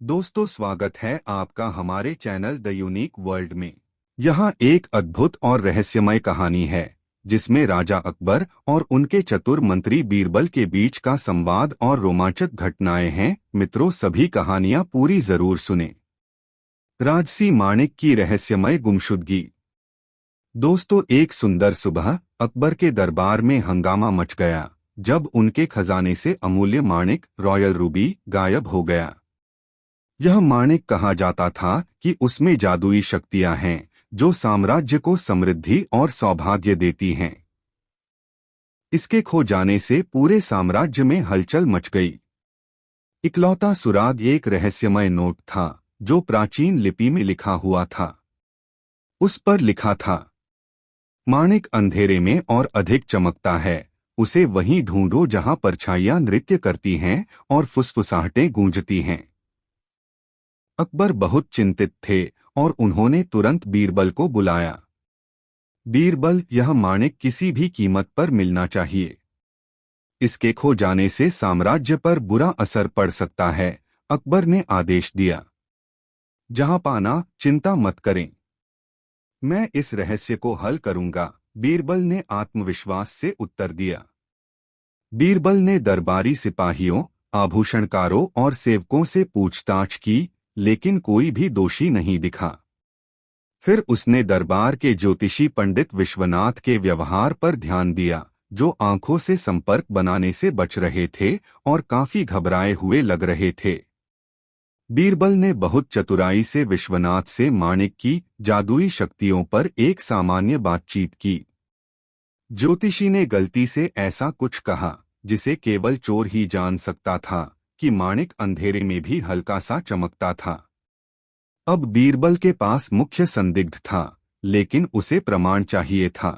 दोस्तों, स्वागत है आपका हमारे चैनल द यूनिक वर्ल्ड में। यहाँ एक अद्भुत और रहस्यमय कहानी है जिसमें राजा अकबर और उनके चतुर मंत्री बीरबल के बीच का संवाद और रोमांचक घटनाएं हैं। मित्रों, सभी कहानियां पूरी जरूर सुने। राजसी माणिक की रहस्यमय गुमशुदगी। दोस्तों, एक सुंदर सुबह अकबर के दरबार में हंगामा मच गया जब उनके खजाने से अमूल्य माणिक रॉयल रूबी गायब हो गया। यह माणिक कहा जाता था कि उसमें जादुई शक्तियां हैं जो साम्राज्य को समृद्धि और सौभाग्य देती हैं। इसके खो जाने से पूरे साम्राज्य में हलचल मच गई। इकलौता सुराग एक रहस्यमय नोट था जो प्राचीन लिपि में लिखा हुआ था। उस पर लिखा था, माणिक अंधेरे में और अधिक चमकता है, उसे वहीं ढूंढो जहां परछाइयां नृत्य करती हैं और फुसफुसाहटें गूंजती हैं। अकबर बहुत चिंतित थे और उन्होंने तुरंत बीरबल को बुलाया। बीरबल, यह माणिक किसी भी कीमत पर मिलना चाहिए। इसके खो जाने से साम्राज्य पर बुरा असर पड़ सकता है। अकबर ने आदेश दिया। जहां पाना, चिंता मत करें, मैं इस रहस्य को हल करूंगा, बीरबल ने आत्मविश्वास से उत्तर दिया। बीरबल ने दरबारी सिपाहियों, आभूषणकारों और सेवकों से पूछताछ की, लेकिन कोई भी दोषी नहीं दिखा। फिर उसने दरबार के ज्योतिषी पंडित विश्वनाथ के व्यवहार पर ध्यान दिया, जो आंखों से संपर्क बनाने से बच रहे थे और काफी घबराए हुए लग रहे थे। बीरबल ने बहुत चतुराई से विश्वनाथ से माणिक की जादुई शक्तियों पर एक सामान्य बातचीत की। ज्योतिषी ने गलती से ऐसा कुछ कहा जिसे केवल चोर ही जान सकता था कि माणिक अंधेरे में भी हल्का सा चमकता था। अब बीरबल के पास मुख्य संदिग्ध था, लेकिन उसे प्रमाण चाहिए था।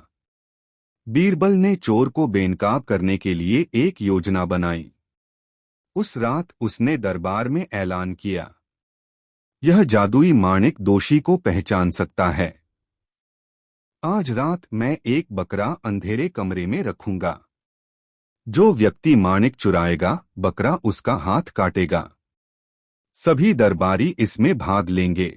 बीरबल ने चोर को बेनकाब करने के लिए एक योजना बनाई। उस रात उसने दरबार में ऐलान किया, यह जादुई माणिक दोषी को पहचान सकता है। आज रात मैं एक बकरा अंधेरे कमरे में रखूंगा। जो व्यक्ति माणिक चुराएगा, बकरा उसका हाथ काटेगा। सभी दरबारी इसमें भाग लेंगे।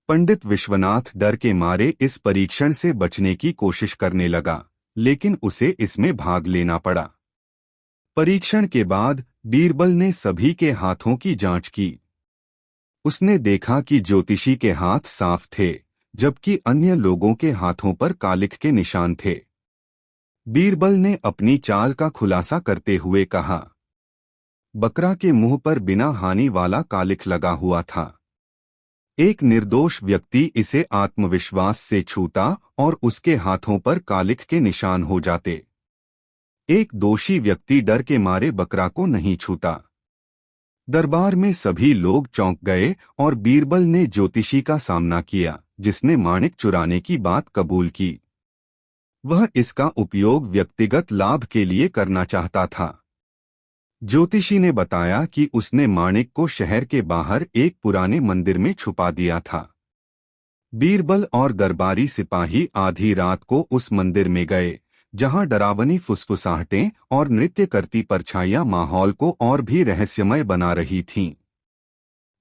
पंडित विश्वनाथ डर के मारे इस परीक्षण से बचने की कोशिश करने लगा, लेकिन उसे इसमें भाग लेना पड़ा। परीक्षण के बाद बीरबल ने सभी के हाथों की जांच की। उसने देखा कि ज्योतिषी के हाथ साफ थे, जबकि अन्य लोगों के हाथों पर कालिख के निशान थे। बीरबल ने अपनी चाल का खुलासा करते हुए कहा, बकरा के मुंह पर बिना हानि वाला कालिख लगा हुआ था। एक निर्दोष व्यक्ति इसे आत्मविश्वास से छूता और उसके हाथों पर कालिख के निशान हो जाते। एक दोषी व्यक्ति डर के मारे बकरा को नहीं छूता। दरबार में सभी लोग चौंक गए और बीरबल ने ज्योतिषी का सामना किया, जिसने माणिक चुराने की बात कबूल की। वह इसका उपयोग व्यक्तिगत लाभ के लिए करना चाहता था। ज्योतिषी ने बताया कि उसने माणिक को शहर के बाहर एक पुराने मंदिर में छुपा दिया था। बीरबल और दरबारी सिपाही आधी रात को उस मंदिर में गए, जहां डरावनी फुसफुसाहटें और नृत्य करती परछाइयां माहौल को और भी रहस्यमय बना रही थीं।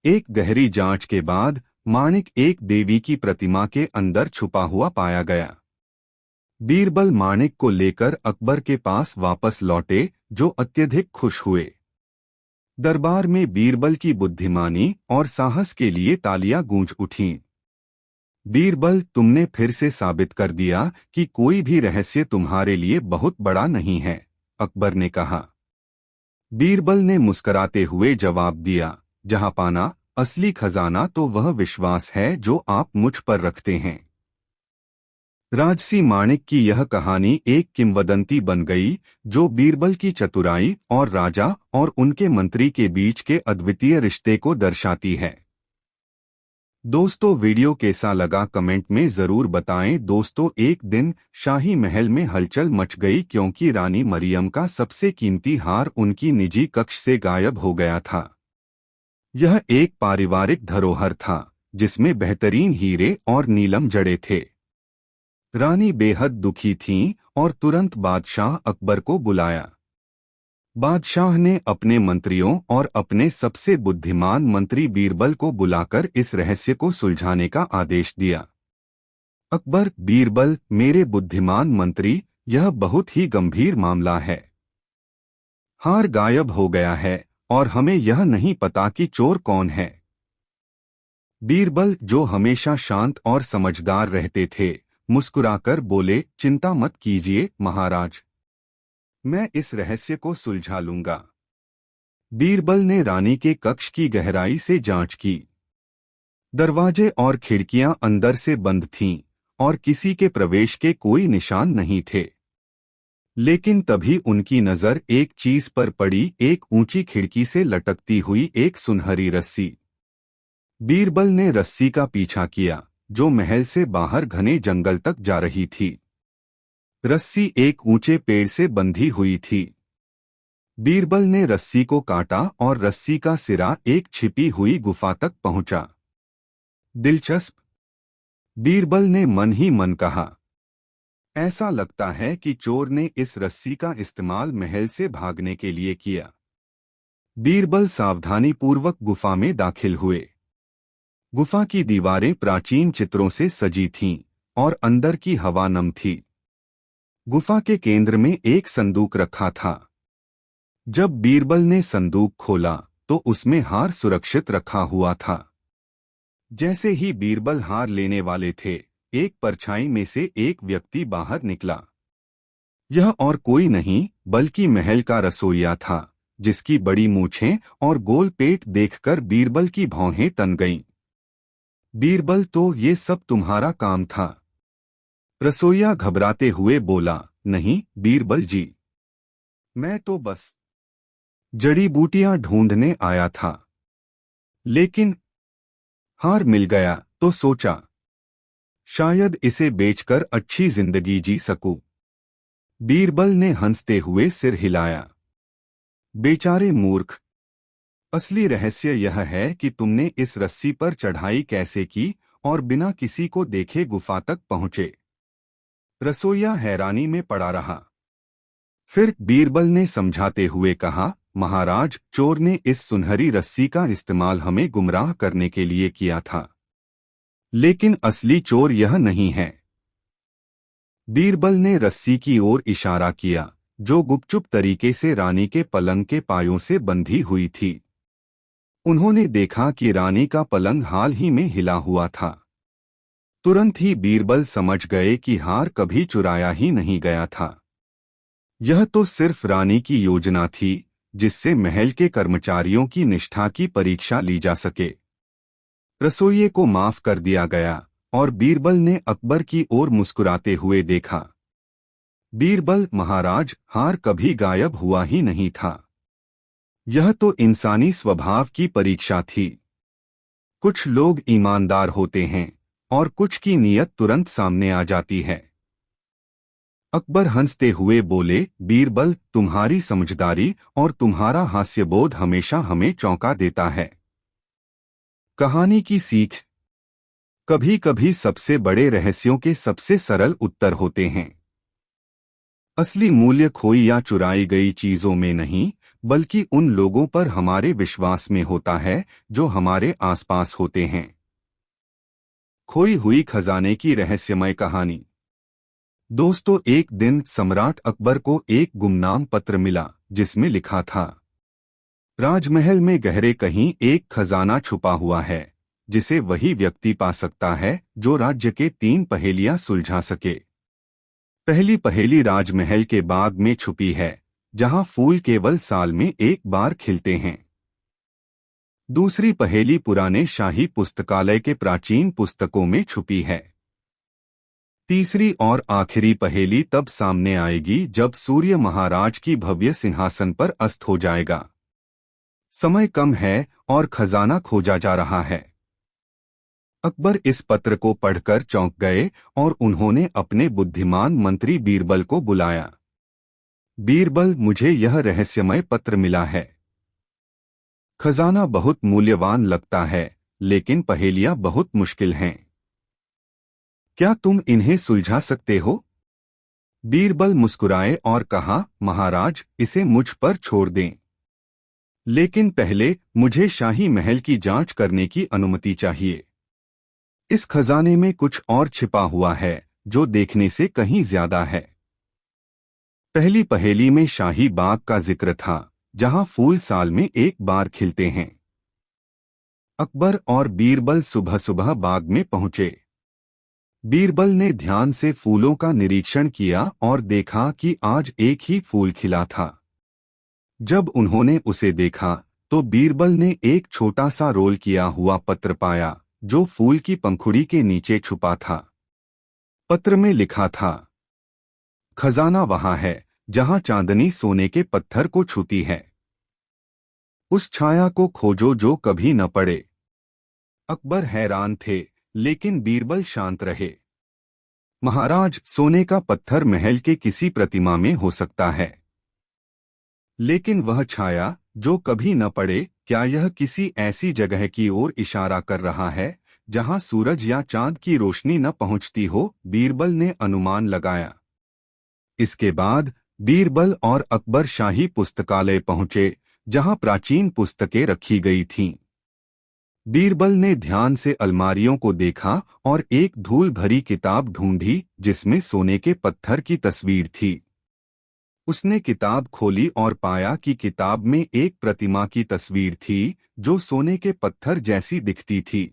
एक गहरी जांच के बाद माणिक एक देवी की प्रतिमा के अंदर छुपा हुआ पाया गया। बीरबल माणिक को लेकर अकबर के पास वापस लौटे, जो अत्यधिक खुश हुए। दरबार में बीरबल की बुद्धिमानी और साहस के लिए तालियां गूंज उठीं। बीरबल, तुमने फिर से साबित कर दिया कि कोई भी रहस्य तुम्हारे लिए बहुत बड़ा नहीं है, अकबर ने कहा। बीरबल ने मुस्कुराते हुए जवाब दिया, जहां पाना, असली खजाना तो वह विश्वास है जो आप मुझ पर रखते हैं। राजसी माणिक की यह कहानी एक किंवदंती बन गई, जो बीरबल की चतुराई और राजा और उनके मंत्री के बीच के अद्वितीय रिश्ते को दर्शाती है। दोस्तों, वीडियो कैसा लगा कमेंट में जरूर बताएं। दोस्तों, एक दिन शाही महल में हलचल मच गई क्योंकि रानी मरियम का सबसे कीमती हार उनकी निजी कक्ष से गायब हो गया था। यह एक पारिवारिक धरोहर था जिसमें बेहतरीन हीरे और नीलम जड़े थे। रानी बेहद दुखी थीं और तुरंत बादशाह अकबर को बुलाया। बादशाह ने अपने मंत्रियों और अपने सबसे बुद्धिमान मंत्री बीरबल को बुलाकर इस रहस्य को सुलझाने का आदेश दिया। अकबर, बीरबल, मेरे बुद्धिमान मंत्री, यह बहुत ही गंभीर मामला है। हार गायब हो गया है और हमें यह नहीं पता कि चोर कौन है। बीरबल, जो हमेशा शांत और समझदार रहते थे, मुस्कुराकर बोले, चिंता मत कीजिए महाराज, मैं इस रहस्य को सुलझा लूंगा। बीरबल ने रानी के कक्ष की गहराई से जांच की। दरवाजे और खिड़कियां अंदर से बंद थीं और किसी के प्रवेश के कोई निशान नहीं थे। लेकिन तभी उनकी नजर एक चीज पर पड़ी, एक ऊंची खिड़की से लटकती हुई एक सुनहरी रस्सी। बीरबल ने रस्सी का पीछा किया, जो महल से बाहर घने जंगल तक जा रही थी। रस्सी एक ऊंचे पेड़ से बंधी हुई थी। बीरबल ने रस्सी को काटा और रस्सी का सिरा एक छिपी हुई गुफा तक पहुंचा। दिलचस्प, बीरबल ने मन ही मन कहा। ऐसा लगता है कि चोर ने इस रस्सी का इस्तेमाल महल से भागने के लिए किया। बीरबल सावधानीपूर्वक गुफा में दाखिल हुए। गुफा की दीवारें प्राचीन चित्रों से सजी थीं और अंदर की हवा नम थी। गुफा के केंद्र में एक संदूक रखा था। जब बीरबल ने संदूक खोला तो उसमें हार सुरक्षित रखा हुआ था। जैसे ही बीरबल हार लेने वाले थे, एक परछाई में से एक व्यक्ति बाहर निकला। यह और कोई नहीं बल्कि महल का रसोइया था, जिसकी बड़ी मूछें और गोल पेट देखकर बीरबल की भौहें तन गईं। बीरबल, तो ये सब तुम्हारा काम था? रसोइया घबराते हुए बोला। नहीं बीरबल जी, मैं तो बस जड़ी बूटियां ढूंढने आया था। लेकिन हार मिल गया तो सोचा शायद इसे बेचकर अच्छी जिंदगी जी सकूं। बीरबल ने हंसते हुए सिर हिलाया। बेचारे मूर्ख, असली रहस्य यह है कि तुमने इस रस्सी पर चढ़ाई कैसे की और बिना किसी को देखे गुफा तक पहुंचे। रसोइया हैरानी में पड़ा रहा। फिर बीरबल ने समझाते हुए कहा, महाराज, चोर ने इस सुनहरी रस्सी का इस्तेमाल हमें गुमराह करने के लिए किया था, लेकिन असली चोर यह नहीं है। बीरबल ने रस्सी की ओर इशारा किया, जो गुपचुप तरीके से रानी के पलंग के पायों से बंधी हुई थी। उन्होंने देखा कि रानी का पलंग हाल ही में हिला हुआ था। तुरंत ही बीरबल समझ गए कि हार कभी चुराया ही नहीं गया था। यह तो सिर्फ रानी की योजना थी, जिससे महल के कर्मचारियों की निष्ठा की परीक्षा ली जा सके। रसोइये को माफ कर दिया गया और बीरबल ने अकबर की ओर मुस्कुराते हुए देखा। बीरबल, महाराज, हार कभी गायब हुआ ही नहीं था। यह तो इंसानी स्वभाव की परीक्षा थी। कुछ लोग ईमानदार होते हैं और कुछ की नीयत तुरंत सामने आ जाती है। अकबर हंसते हुए बोले, बीरबल, तुम्हारी समझदारी और तुम्हारा हास्यबोध हमेशा हमें चौंका देता है। कहानी की सीख, कभी कभी सबसे बड़े रहस्यों के सबसे सरल उत्तर होते हैं। असली मूल्य खोई या चुराई गई चीजों में नहीं, बल्कि उन लोगों पर हमारे विश्वास में होता है जो हमारे आसपास होते हैं। खोई हुई खजाने की रहस्यमय कहानी। दोस्तों, एक दिन सम्राट अकबर को एक गुमनाम पत्र मिला, जिसमें लिखा था, राजमहल में गहरे कहीं एक खजाना छुपा हुआ है, जिसे वही व्यक्ति पा सकता है जो राज्य के 3 पहेलियां सुलझा सके। पहली पहेली राजमहल के बाग में छुपी है, जहां फूल केवल साल में एक बार खिलते हैं। दूसरी पहेली पुराने शाही पुस्तकालय के प्राचीन पुस्तकों में छुपी है। तीसरी और आखिरी पहेली तब सामने आएगी जब सूर्य महाराज की भव्य सिंहासन पर अस्त हो जाएगा। समय कम है और खजाना खोजा जा रहा है। अकबर इस पत्र को पढ़कर चौंक गए और उन्होंने अपने बुद्धिमान मंत्री बीरबल को बुलाया। बीरबल, मुझे यह रहस्यमय पत्र मिला है। खजाना बहुत मूल्यवान लगता है, लेकिन पहेलियां बहुत मुश्किल हैं। क्या तुम इन्हें सुलझा सकते हो? बीरबल मुस्कुराए और कहा, महाराज, इसे मुझ पर छोड़ दें, लेकिन पहले मुझे शाही महल की जांच करने की अनुमति चाहिए। इस खजाने में कुछ और छिपा हुआ है जो देखने से कहीं ज्यादा है। पहली पहेली में शाही बाग का जिक्र था, जहां फूल साल में एक बार खिलते हैं। अकबर और बीरबल सुबह सुबह बाग में पहुंचे। बीरबल ने ध्यान से फूलों का निरीक्षण किया और देखा कि आज एक ही फूल खिला था। जब उन्होंने उसे देखा तो बीरबल ने एक छोटा सा रोल किया हुआ पत्र पाया जो फूल की पंखुड़ी के नीचे छुपा था। पत्र में लिखा था, खजाना वहां है जहां चांदनी सोने के पत्थर को छूती है। उस छाया को खोजो जो कभी न पड़े। अकबर हैरान थे, लेकिन बीरबल शांत रहे। महाराज, सोने का पत्थर महल के किसी प्रतिमा में हो सकता है, लेकिन वह छाया जो कभी न पड़े, क्या यह किसी ऐसी जगह की ओर इशारा कर रहा है जहां सूरज या चांद की रोशनी न पहुंचती हो? बीरबल ने अनुमान लगाया। इसके बाद बीरबल और अकबर शाही पुस्तकालय पहुंचे, जहां प्राचीन पुस्तकें रखी गई थीं। बीरबल ने ध्यान से अलमारियों को देखा और एक धूल भरी किताब ढूंढी जिसमें सोने के पत्थर की तस्वीर थी। उसने किताब खोली और पाया कि किताब में एक प्रतिमा की तस्वीर थी जो सोने के पत्थर जैसी दिखती थी।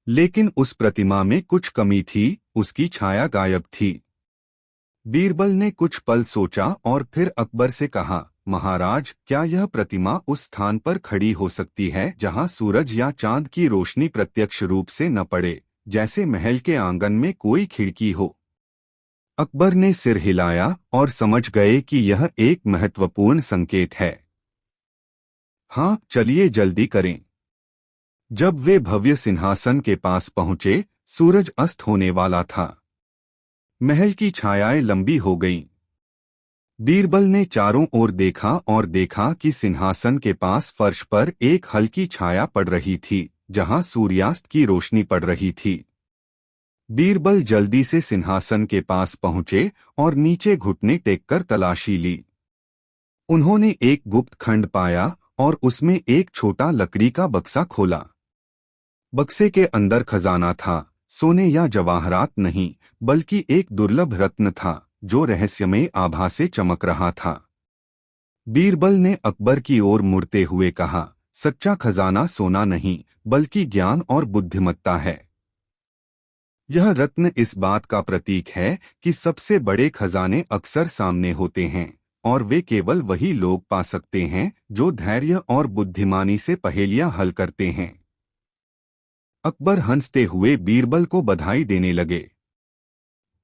लेकिन उस प्रतिमा में कुछ कमी थी, उसकी छाया गायब थी। बीरबल ने कुछ पल सोचा और फिर अकबर से कहा, महाराज, क्या यह प्रतिमा उस स्थान पर खड़ी हो सकती है जहां सूरज या चांद की रोशनी प्रत्यक्ष रूप से न पड़े, जैसे महल के आंगन में कोई खिड़की हो? अकबर ने सिर हिलाया और समझ गए कि यह एक महत्वपूर्ण संकेत है। हाँ, चलिए जल्दी करें। जब वे भव्य सिंहासन के पास पहुंचे, सूरज अस्त होने वाला था। महल की छायाएं लंबी हो गईं। बीरबल ने चारों ओर देखा और देखा कि सिंहासन के पास फर्श पर एक हल्की छाया पड़ रही थी, जहां सूर्यास्त की रोशनी पड़ रही थी। बीरबल जल्दी से सिंहासन के पास पहुंचे और नीचे घुटने टेककर तलाशी ली। उन्होंने एक गुप्त खंड पाया और उसमें एक छोटा लकड़ी का बक्सा खोला। बक्से के अंदर खजाना था, सोने या जवाहरात नहीं, बल्कि एक दुर्लभ रत्न था जो रहस्यमय आभा से चमक रहा था। बीरबल ने अकबर की ओर मुड़ते हुए कहा, सच्चा खजाना सोना नहीं, बल्कि ज्ञान और बुद्धिमत्ता है। यह रत्न इस बात का प्रतीक है कि सबसे बड़े खजाने अक्सर सामने होते हैं और वे केवल वही लोग पा सकते हैं जो धैर्य और बुद्धिमानी से पहेलियां हल करते हैं। अकबर हंसते हुए बीरबल को बधाई देने लगे।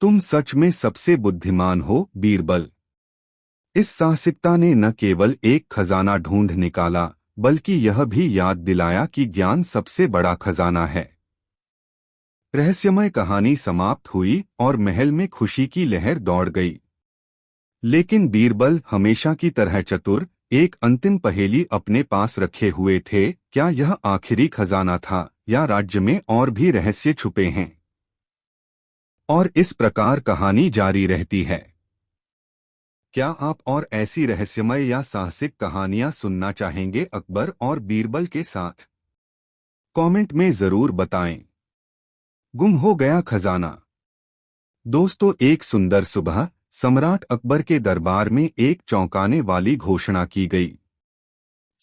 तुम सच में सबसे बुद्धिमान हो, बीरबल। इस साहसिकता ने न केवल एक खजाना ढूंढ निकाला, बल्कि यह भी याद दिलाया कि ज्ञान सबसे बड़ा खजाना है। रहस्यमय कहानी समाप्त हुई और महल में खुशी की लहर दौड़ गई। लेकिन बीरबल हमेशा की तरह चतुर, एक अंतिम पहेली अपने पास रखे हुए थे। क्या यह आखिरी खजाना था या राज्य में और भी रहस्य छुपे हैं? और इस प्रकार कहानी जारी रहती है। क्या आप और ऐसी रहस्यमय या साहसिक कहानियां सुनना चाहेंगे अकबर और बीरबल के साथ? कमेंट में जरूर बताएं। गुम हो गया खजाना। दोस्तों, एक सुंदर सुबह सम्राट अकबर के दरबार में एक चौंकाने वाली घोषणा की गई।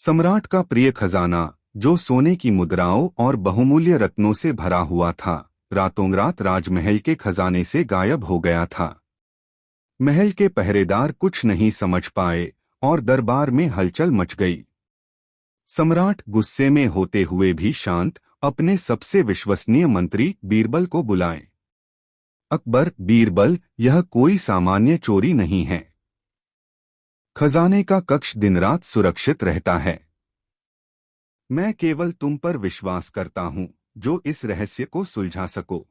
सम्राट का प्रिय खजाना, जो सोने की मुद्राओं और बहुमूल्य रत्नों से भरा हुआ था, रातों रात राजमहल के खजाने से गायब हो गया था। महल के पहरेदार कुछ नहीं समझ पाए और दरबार में हलचल मच गई। सम्राट गुस्से में होते हुए भी शांत अपने सबसे विश्वसनीय मंत्री बीरबल को बुलाए। अकबर, बीरबल, यह कोई सामान्य चोरी नहीं है। खजाने का कक्ष दिन रात सुरक्षित रहता है। मैं केवल तुम पर विश्वास करता हूं जो इस रहस्य को सुलझा सको।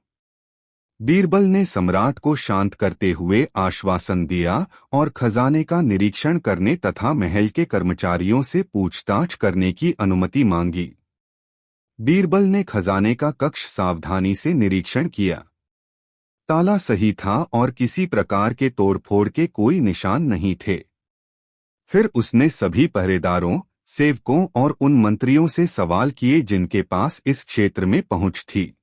बीरबल ने सम्राट को शांत करते हुए आश्वासन दिया और खजाने का निरीक्षण करने तथा महल के कर्मचारियों से पूछताछ करने की अनुमति मांगी। बीरबल ने खजाने का कक्ष सावधानी से निरीक्षण किया। ताला सही था और किसी प्रकार के तोड़फोड़ के कोई निशान नहीं थे। फिर उसने सभी पहरेदारों, सेवकों और उन मंत्रियों से सवाल किए जिनके पास इस क्षेत्र में पहुंच थी।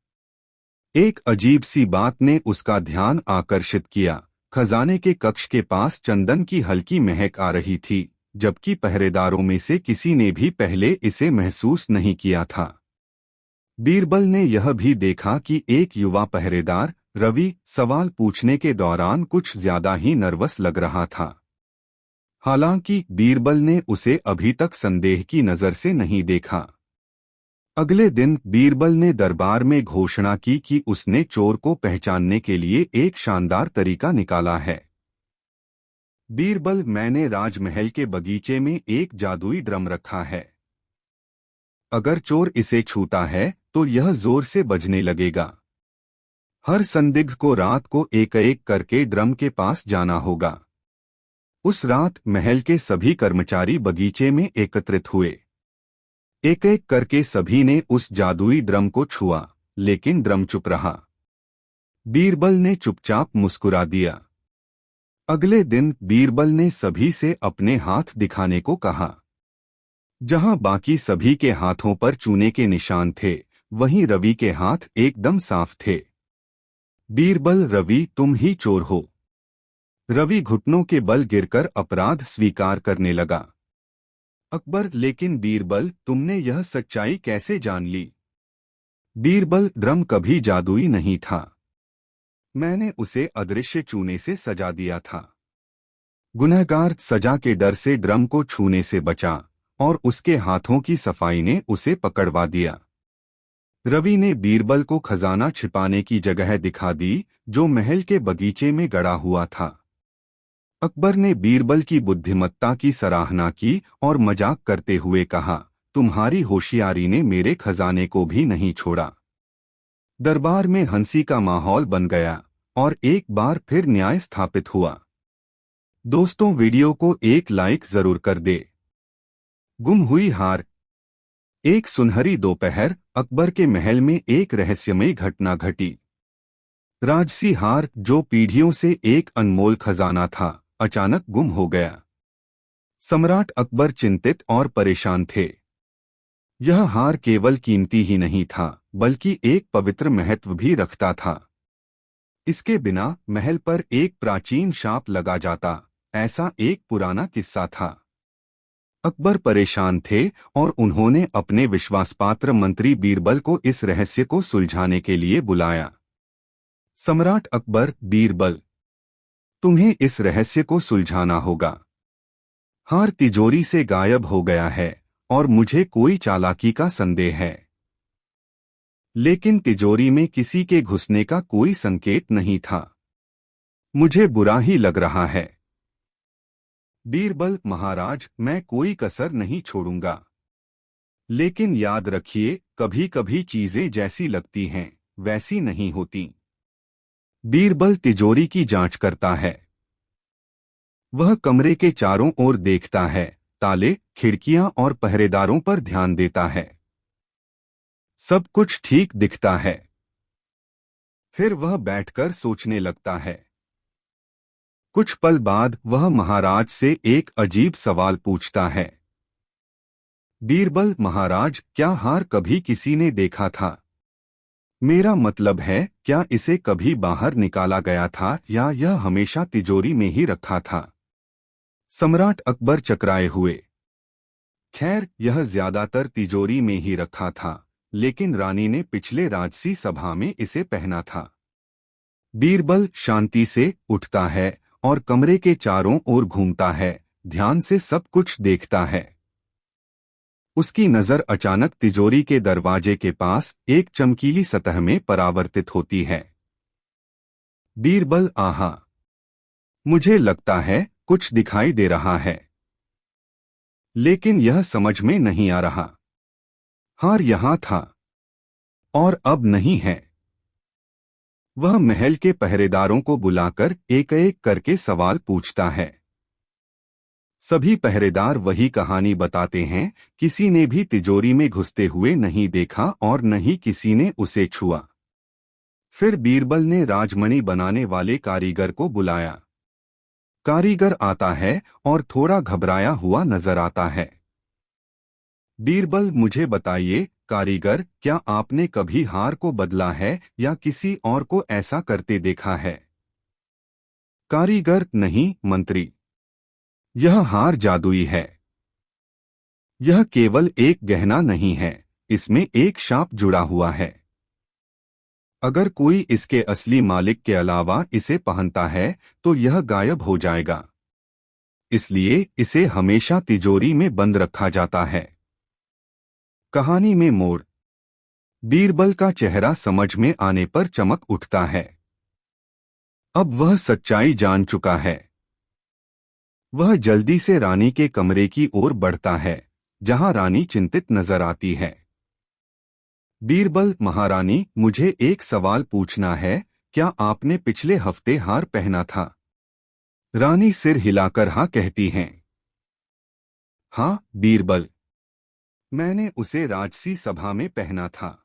एक अजीब सी बात ने उसका ध्यान आकर्षित किया। खजाने के कक्ष के पास चंदन की हल्की महक आ रही थी, जबकि पहरेदारों में से किसी ने भी पहले इसे महसूस नहीं किया था। बीरबल ने यह भी देखा कि एक युवा पहरेदार, रवि, सवाल पूछने के दौरान कुछ ज्यादा ही नर्वस लग रहा था। हालांकि बीरबल ने उसे अभी तक संदेह की नजर से नहीं देखा। अगले दिन बीरबल ने दरबार में घोषणा की कि उसने चोर को पहचानने के लिए एक शानदार तरीका निकाला है। बीरबल, मैंने राजमहल के बगीचे में एक जादुई ड्रम रखा है। अगर चोर इसे छूता है तो यह जोर से बजने लगेगा। हर संदिग्ध को रात को एक एक करके ड्रम के पास जाना होगा। उस रात महल के सभी कर्मचारी बगीचे में एकत्रित हुए। एक एक करके सभी ने उस जादुई ड्रम को छुआ, लेकिन ड्रम चुप रहा। बीरबल ने चुपचाप मुस्कुरा दिया। अगले दिन बीरबल ने सभी से अपने हाथ दिखाने को कहा। जहां बाकी सभी के हाथों पर चूने के निशान थे, वहीं रवि के हाथ एकदम साफ थे। बीरबल, रवि, तुम ही चोर हो। रवि घुटनों के बल गिरकर अपराध स्वीकार करने लगा। अकबर, लेकिन बीरबल, तुमने यह सच्चाई कैसे जान ली? बीरबल, ड्रम कभी जादुई नहीं था। मैंने उसे अदृश्य चूने से सजा दिया था। गुनहगार सजा के डर से ड्रम को छूने से बचा और उसके हाथों की सफाई ने उसे पकड़वा दिया। रवि ने बीरबल को खजाना छिपाने की जगह दिखा दी, जो महल के बगीचे में गड़ा हुआ था। अकबर ने बीरबल की बुद्धिमत्ता की सराहना की और मजाक करते हुए कहा, तुम्हारी होशियारी ने मेरे खजाने को भी नहीं छोड़ा। दरबार में हंसी का माहौल बन गया और एक बार फिर न्याय स्थापित हुआ। दोस्तों, वीडियो को एक लाइक जरूर कर दे। गुम हुई हार। एक सुनहरी दोपहर अकबर के महल में एक रहस्यमयी घटना घटी। राजसी हार, जो पीढ़ियों से एक अनमोल खजाना था, अचानक गुम हो गया। सम्राट अकबर चिंतित और परेशान थे। यह हार केवल कीमती ही नहीं था, बल्कि एक पवित्र महत्व भी रखता था। इसके बिना महल पर एक प्राचीन शाप लगा जाता, ऐसा एक पुराना किस्सा था। अकबर परेशान थे और उन्होंने अपने विश्वासपात्र मंत्री बीरबल को इस रहस्य को सुलझाने के लिए बुलाया। सम्राट अकबर, बीरबल, तुम्हें इस रहस्य को सुलझाना होगा। हार तिजोरी से गायब हो गया है और मुझे कोई चालाकी का संदेह है, लेकिन तिजोरी में किसी के घुसने का कोई संकेत नहीं था। मुझे बुरा ही लग रहा है। बीरबल, महाराज, मैं कोई कसर नहीं छोड़ूंगा। लेकिन याद रखिए, कभी कभी चीजें जैसी लगती हैं, वैसी नहीं होती। बीरबल तिजोरी की जांच करता है। वह कमरे के चारों ओर देखता है, ताले, खिड़कियां और पहरेदारों पर ध्यान देता है। सब कुछ ठीक दिखता है। फिर वह बैठकर सोचने लगता है। कुछ पल बाद वह महाराज से एक अजीब सवाल पूछता है। बीरबल, महाराज, क्या हार कभी किसी ने देखा था? मेरा मतलब है, क्या इसे कभी बाहर निकाला गया था या यह हमेशा तिजोरी में ही रखा था? सम्राट अकबर चकराए हुए। खैर, यह ज्यादातर तिजोरी में ही रखा था, लेकिन रानी ने पिछले राजसी सभा में इसे पहना था। बीरबल शांति से उठता है और कमरे के चारों ओर घूमता है, ध्यान से सब कुछ देखता है। उसकी नजर अचानक तिजोरी के दरवाजे के पास एक चमकीली सतह में परावर्तित होती है। बीरबल, आहा, मुझे लगता है कुछ दिखाई दे रहा है, लेकिन यह समझ में नहीं आ रहा। हार यहां था और अब नहीं है। वह महल के पहरेदारों को बुलाकर एक एक करके सवाल पूछता है। सभी पहरेदार वही कहानी बताते हैं, किसी ने भी तिजोरी में घुसते हुए नहीं देखा और न ही किसी ने उसे छुआ। फिर बीरबल ने राजमणि बनाने वाले कारीगर को बुलाया। कारीगर आता है और थोड़ा घबराया हुआ नजर आता है। बीरबल, मुझे बताइए कारीगर, क्या आपने कभी हार को बदला है या किसी और को ऐसा करते देखा है? कारीगर, नहीं मंत्री, यह हार जादुई है। यह केवल एक गहना नहीं है, इसमें एक शाप जुड़ा हुआ है। अगर कोई इसके असली मालिक के अलावा इसे पहनता है तो यह गायब हो जाएगा। इसलिए इसे हमेशा तिजोरी में बंद रखा जाता है। कहानी में मोड़। बीरबल का चेहरा समझ में आने पर चमक उठता है। अब वह सच्चाई जान चुका है। वह जल्दी से रानी के कमरे की ओर बढ़ता है, जहां रानी चिंतित नजर आती है। बीरबल, महारानी, मुझे एक सवाल पूछना है, क्या आपने पिछले हफ्ते हार पहना था? रानी सिर हिलाकर हाँ कहती हैं। हाँ बीरबल, मैंने उसे राजसी सभा में पहना था,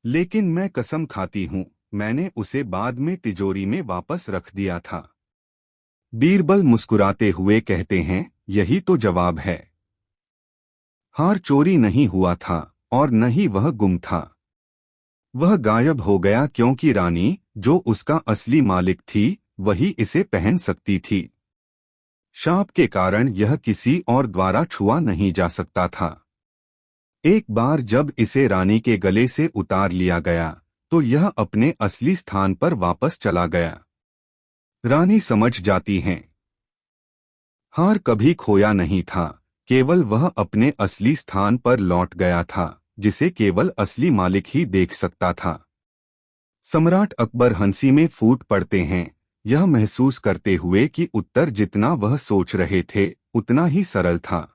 लेकिन मैं कसम खाती हूँ मैंने उसे बाद में तिजोरी में वापस रख दिया था। बीरबल मुस्कुराते हुए कहते हैं, यही तो जवाब है। हार चोरी नहीं हुआ था और न ही वह गुम था। वह गायब हो गया क्योंकि रानी, जो उसका असली मालिक थी, वही इसे पहन सकती थी। शाप के कारण यह किसी और द्वारा छुआ नहीं जा सकता था। एक बार जब इसे रानी के गले से उतार लिया गया तो यह अपने असली स्थान पर वापस चला गया। रानी समझ जाती हैं। हार कभी खोया नहीं था, केवल वह अपने असली स्थान पर लौट गया था, जिसे केवल असली मालिक ही देख सकता था। सम्राट अकबर हंसी में फूट पड़ते हैं, यह महसूस करते हुए कि उत्तर जितना वह सोच रहे थे उतना ही सरल था।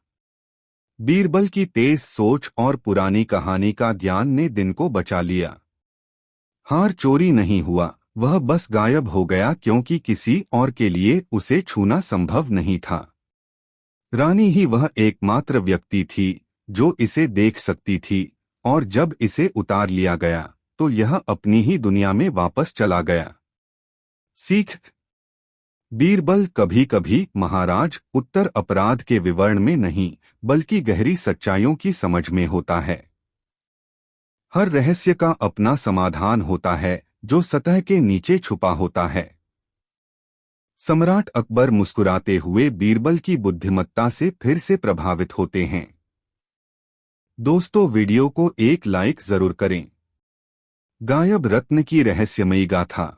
बीरबल की तेज सोच और पुरानी कहानी का ज्ञान ने दिन को बचा लिया। हार चोरी नहीं हुआ, वह बस गायब हो गया क्योंकि किसी और के लिए उसे छूना संभव नहीं था। रानी ही वह एकमात्र व्यक्ति थी जो इसे देख सकती थी, और जब इसे उतार लिया गया तो यह अपनी ही दुनिया में वापस चला गया। सीख। बीरबल, कभी कभी महाराज, उत्तर अपराध के विवरण में नहीं बल्कि गहरी सच्चाइयों की समझ में होता है। हर रहस्य का अपना समाधान होता है जो सतह के नीचे छुपा होता है। सम्राट अकबर मुस्कुराते हुए बीरबल की बुद्धिमत्ता से फिर से प्रभावित होते हैं। दोस्तों, वीडियो को एक लाइक जरूर करें। गायब रत्न की रहस्यमयी गाथा।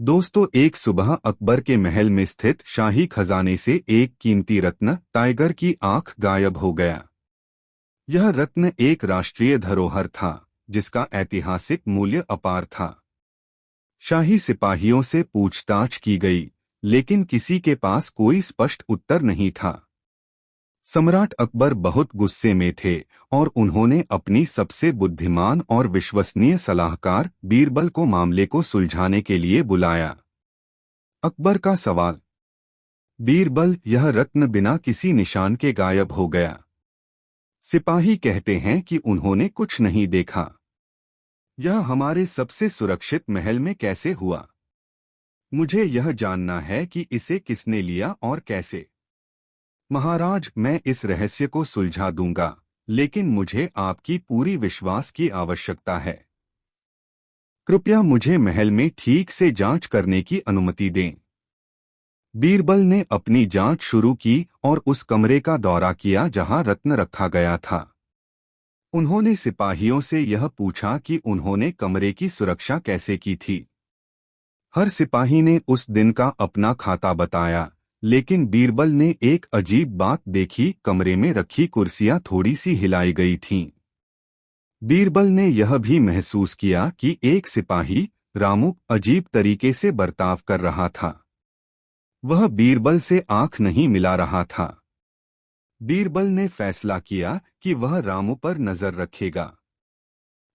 दोस्तों, एक सुबह अकबर के महल में स्थित शाही खजाने से एक कीमती रत्न, टाइगर की आंख, गायब हो गया। यह रत्न एक राष्ट्रीय धरोहर था जिसका ऐतिहासिक मूल्य अपार था। शाही सिपाहियों से पूछताछ की गई, लेकिन किसी के पास कोई स्पष्ट उत्तर नहीं था। सम्राट अकबर बहुत गुस्से में थे और उन्होंने अपनी सबसे बुद्धिमान और विश्वसनीय सलाहकार बीरबल को मामले को सुलझाने के लिए बुलाया। अकबर का सवाल। बीरबल, यह रत्न बिना किसी निशान के गायब हो गया। सिपाही कहते हैं कि उन्होंने कुछ नहीं देखा। यह हमारे सबसे सुरक्षित महल में कैसे हुआ? मुझे यह जानना है कि इसे किसने लिया और कैसे। महाराज, मैं इस रहस्य को सुलझा दूंगा, लेकिन मुझे आपकी पूरी विश्वास की आवश्यकता है। कृपया मुझे महल में ठीक से जांच करने की अनुमति दें। बीरबल ने अपनी जांच शुरू की और उस कमरे का दौरा किया जहां रत्न रखा गया था। उन्होंने सिपाहियों से यह पूछा कि उन्होंने कमरे की सुरक्षा कैसे की थी। हर सिपाही ने उस दिन का अपना खाता बताया, लेकिन बीरबल ने एक अजीब बात देखी, कमरे में रखी कुर्सियां थोड़ी सी हिलाई गई थीं। बीरबल ने यह भी महसूस किया कि एक सिपाही, रामू, अजीब तरीके से बर्ताव कर रहा था। वह बीरबल से आंख नहीं मिला रहा था। बीरबल ने फैसला किया कि वह रामू पर नजर रखेगा।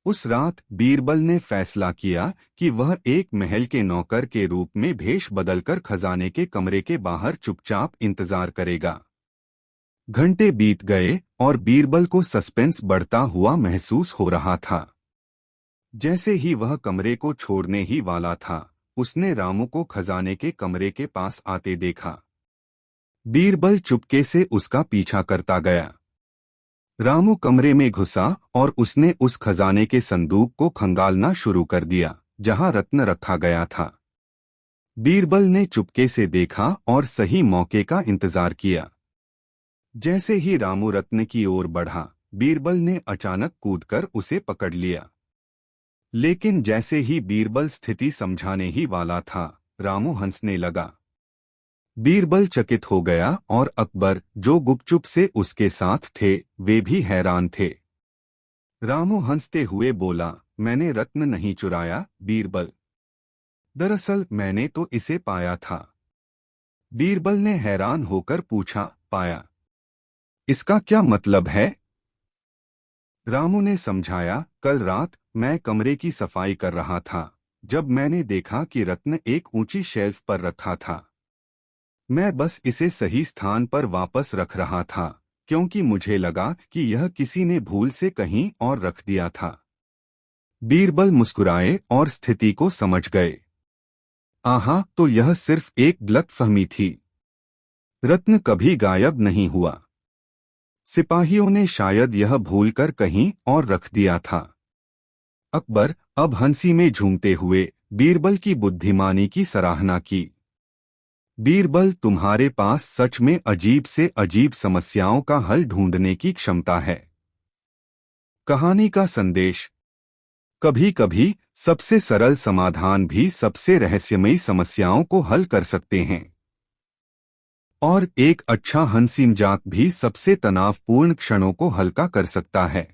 उस रात बीरबल ने फैसला किया कि वह एक महल के नौकर के रूप में भेष बदलकर खजाने के कमरे के बाहर चुपचाप इंतजार करेगा। घंटे बीत गए और बीरबल को सस्पेंस बढ़ता हुआ महसूस हो रहा था। जैसे ही वह कमरे को छोड़ने ही वाला था, उसने रामू को खजाने के कमरे के पास आते देखा। बीरबल चुपके से उसका पीछा करता गया। रामू कमरे में घुसा और उसने उस खजाने के संदूक को खंगालना शुरू कर दिया जहां रत्न रखा गया था। बीरबल ने चुपके से देखा और सही मौके का इंतजार किया। जैसे ही रामू रत्न की ओर बढ़ा, बीरबल ने अचानक कूदकर उसे पकड़ लिया। लेकिन जैसे ही बीरबल स्थिति समझाने ही वाला था, रामू हंसने लगा। बीरबल चकित हो गया और अकबर, जो गुपचुप से उसके साथ थे, वे भी हैरान थे। रामू हंसते हुए बोला, मैंने रत्न नहीं चुराया बीरबल। दरअसल मैंने तो इसे पाया था। बीरबल ने हैरान होकर पूछा, पाया? इसका क्या मतलब है? रामू ने समझाया, कल रात मैं कमरे की सफाई कर रहा था जब मैंने देखा कि रत्न एक ऊंची शेल्फ पर रखा था। मैं बस इसे सही स्थान पर वापस रख रहा था क्योंकि मुझे लगा कि यह किसी ने भूल से कहीं और रख दिया था। बीरबल मुस्कुराए और स्थिति को समझ गए। आहा, तो यह सिर्फ एक गलतफहमी थी। रत्न कभी गायब नहीं हुआ। सिपाहियों ने शायद यह भूलकर कहीं और रख दिया था। अकबर अब हंसी में झूमते हुए बीरबल की बुद्धिमानी की सराहना की। बीरबल, तुम्हारे पास सच में अजीब से अजीब समस्याओं का हल ढूंढने की क्षमता है। कहानी का संदेश: कभी कभी सबसे सरल समाधान भी सबसे रहस्यमयी समस्याओं को हल कर सकते हैं। और एक अच्छा हंसी मजाक भी सबसे तनावपूर्ण क्षणों को हल्का कर सकता है।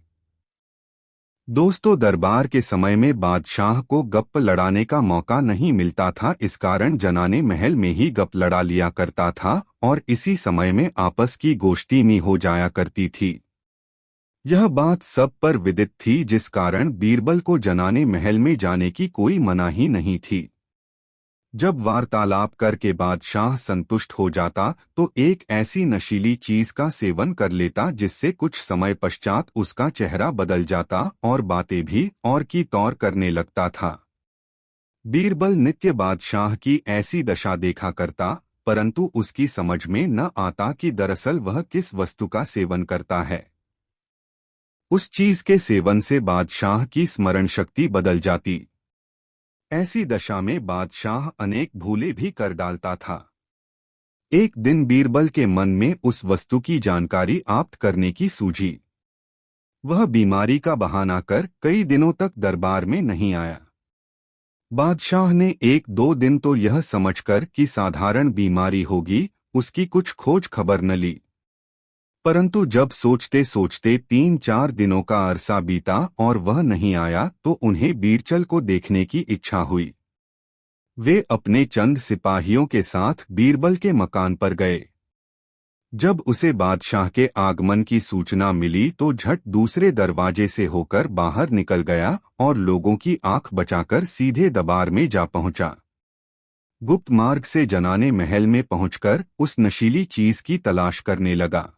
दोस्तों, दरबार के समय में बादशाह को गप लड़ाने का मौका नहीं मिलता था, इस कारण जनाने महल में ही गप लड़ा लिया करता था और इसी समय में आपस की गोष्ठी में हो जाया करती थी। यह बात सब पर विदित थी, जिस कारण बीरबल को जनाने महल में जाने की कोई मनाही नहीं थी। जब वार्तालाप करके बादशाह संतुष्ट हो जाता तो एक ऐसी नशीली चीज का सेवन कर लेता जिससे कुछ समय पश्चात उसका चेहरा बदल जाता और बातें भी और की तौर करने लगता था। बीरबल नित्य बादशाह की ऐसी दशा देखा करता, परंतु उसकी समझ में न आता कि दरअसल वह किस वस्तु का सेवन करता है। उस चीज के सेवन से बादशाह की स्मरण शक्ति बदल जाती। ऐसी दशा में बादशाह अनेक भूले भी कर डालता था। एक दिन बीरबल के मन में उस वस्तु की जानकारी प्राप्त करने की सूझी। वह बीमारी का बहाना कर कई दिनों तक दरबार में नहीं आया। बादशाह ने एक दो दिन तो यह समझकर कि साधारण बीमारी होगी, उसकी कुछ खोज खबर न ली। परंतु जब सोचते सोचते 3-4 दिनों का अरसा बीता और वह नहीं आया तो उन्हें बीरबल को देखने की इच्छा हुई। वे अपने चंद सिपाहियों के साथ बीरबल के मकान पर गए। जब उसे बादशाह के आगमन की सूचना मिली तो झट दूसरे दरवाजे से होकर बाहर निकल गया और लोगों की आंख बचाकर सीधे दरबार में जा पहुंचा। गुप्त मार्ग से जनाने महल में पहुंचकर उस नशीली चीज की तलाश करने लगा।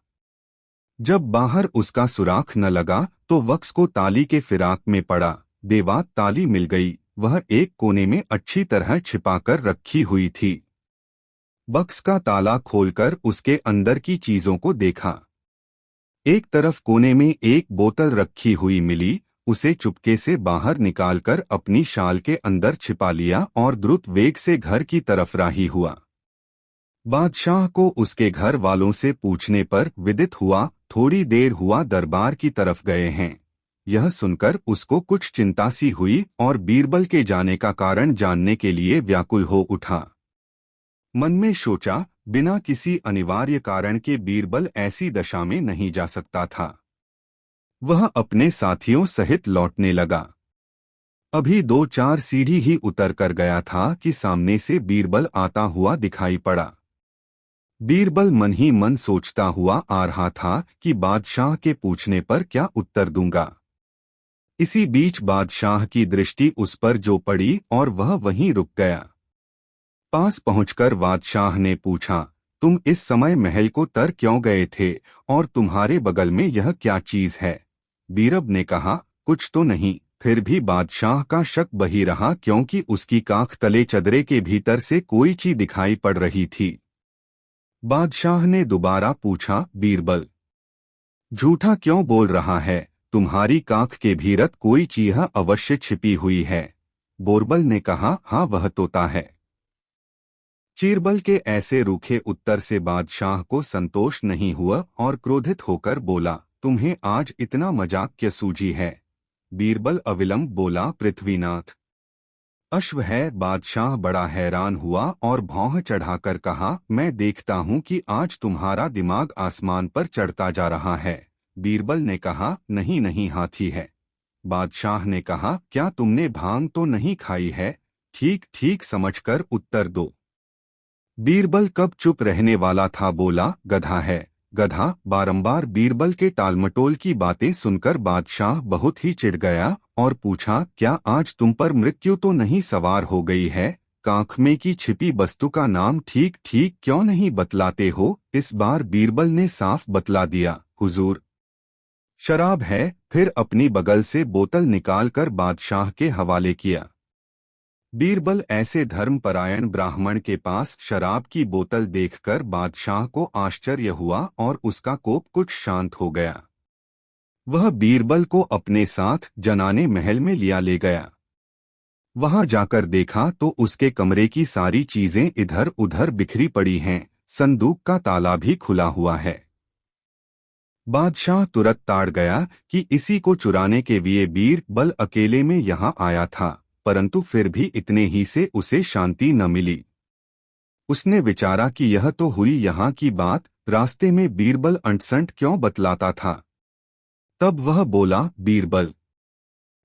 जब बाहर उसका सुराख न लगा तो वक्स को ताली के फिराक में पड़ा। देवात ताली मिल गई, वह एक कोने में अच्छी तरह छिपाकर रखी हुई थी। बक्स का ताला खोलकर उसके अंदर की चीजों को देखा। एक तरफ कोने में एक बोतल रखी हुई मिली, उसे चुपके से बाहर निकालकर अपनी शाल के अंदर छिपा लिया और द्रुत वेग से घर की तरफ राही हुआ। बादशाह को उसके घर वालों से पूछने पर विदित हुआ, थोड़ी देर हुआ दरबार की तरफ गए हैं। यह सुनकर उसको कुछ चिंता सी हुई और बीरबल के जाने का कारण जानने के लिए व्याकुल हो उठा। मन में सोचा, बिना किसी अनिवार्य कारण के बीरबल ऐसी दशा में नहीं जा सकता था। वह अपने साथियों सहित लौटने लगा। अभी 2-4 सीढ़ी ही उतर कर गया था कि सामने से बीरबल आता हुआ दिखाई पड़ा। बीरबल मन ही मन सोचता हुआ आ रहा था कि बादशाह के पूछने पर क्या उत्तर दूंगा। इसी बीच बादशाह की दृष्टि उस पर जो पड़ी और वह वहीं रुक गया। पास पहुंचकर बादशाह ने पूछा, तुम इस समय महल को तर क्यों गए थे और तुम्हारे बगल में यह क्या चीज है? बीरबल ने कहा, कुछ तो नहीं, फिर भी बादशाह का शक बही रहा, क्योंकि उसकी आंख तले चदरे के भीतर से कोई चीज दिखाई पड़ रही थी। बादशाह ने दोबारा पूछा, बीरबल, झूठा क्यों बोल रहा है? तुम्हारी आंख के भीतर कोई चीज अवश्य छिपी हुई है। बीरबल ने कहा, हाँ, वह तोता है। चीरबल के ऐसे रूखे उत्तर से बादशाह को संतोष नहीं हुआ और क्रोधित होकर बोला, तुम्हें आज इतना मजाक क्या सूझी है? बीरबल अविलंब बोला, पृथ्वीनाथ, अश्व है। बादशाह बड़ा हैरान हुआ और भौं चढ़ाकर कहा, मैं देखता हूँ कि आज तुम्हारा दिमाग आसमान पर चढ़ता जा रहा है। बीरबल ने कहा, नहीं नहीं, हाथी है। बादशाह ने कहा, क्या तुमने भांग तो नहीं खाई है? ठीक ठीक समझकर उत्तर दो। बीरबल कब चुप रहने वाला था, बोला, गधा है, गधा। बारंबार बीरबल के टालमटोल की बातें सुनकर बादशाह बहुत ही चिढ़ गया और पूछा, क्या आज तुम पर मृत्यु तो नहीं सवार हो गई है? आंख में की छिपी वस्तु का नाम ठीक ठीक क्यों नहीं बतलाते हो? इस बार बीरबल ने साफ बतला दिया, हुजूर, शराब है। फिर अपनी बगल से बोतल निकालकर बादशाह के हवाले किया। बीरबल ऐसे धर्मपरायण ब्राह्मण के पास शराब की बोतल देखकर बादशाह को आश्चर्य हुआ और उसका कोप कुछ शांत हो गया। वह बीरबल को अपने साथ जनाने महल में लिया ले गया। वहां जाकर देखा तो उसके कमरे की सारी चीजें इधर उधर बिखरी पड़ी हैं, संदूक का ताला भी खुला हुआ है। बादशाह तुरंत ताड़ गया कि इसी को चुराने के लिए बीरबल अकेले में यहाँ आया था, परंतु फिर भी इतने ही से उसे शांति न मिली। उसने विचारा कि यह तो हुई यहाँ की बात, रास्ते में बीरबल अंटसंट क्यों बतलाता था। तब वह बोला, बीरबल,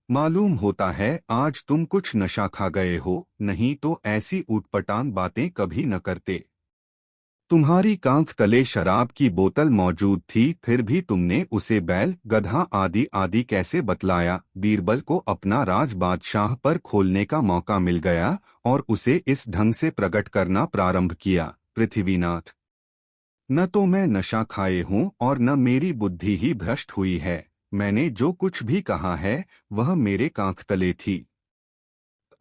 मालूम होता है आज तुम कुछ नशा खा गए हो, नहीं तो ऐसी ऊटपटांग बातें कभी न करते। तुम्हारी आंख तले शराब की बोतल मौजूद थी, फिर भी तुमने उसे बैल, गधा आदि आदि कैसे बतलाया? बीरबल को अपना राज बादशाह पर खोलने का मौका मिल गया और उसे इस ढंग से प्रकट करना प्रारंभ किया, पृथ्वीनाथ, न तो मैं नशा खाए हूँ और न मेरी बुद्धि ही भ्रष्ट हुई है। मैंने जो कुछ भी कहा है वह मेरे आंख तले थी।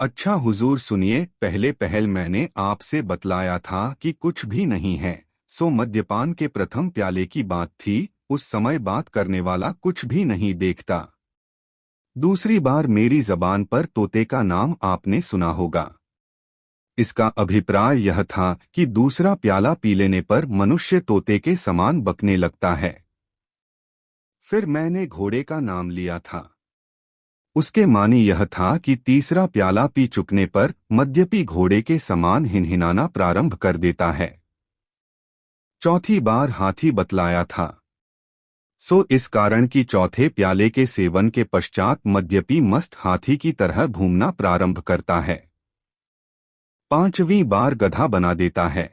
अच्छा हुजूर सुनिए, पहले पहल मैंने आपसे बतलाया था कि कुछ भी नहीं है, सो मद्यपान के प्रथम प्याले की बात थी। उस समय बात करने वाला कुछ भी नहीं देखता। दूसरी बार मेरी जबान पर तोते का नाम आपने सुना होगा। इसका अभिप्राय यह था कि दूसरा प्याला पी लेने पर मनुष्य तोते के समान बकने लगता है। फिर मैंने घोड़े का नाम लिया था। उसके मानी यह था कि तीसरा प्याला पी चुकने पर मद्यपी घोड़े के समान हिनहिनाना प्रारंभ कर देता है। चौथी बार हाथी बतलाया था। सो इस कारण कि चौथे प्याले के सेवन के पश्चात मद्यपी मस्त हाथी की तरह घूमना प्रारंभ करता है। पांचवीं बार गधा बना देता है।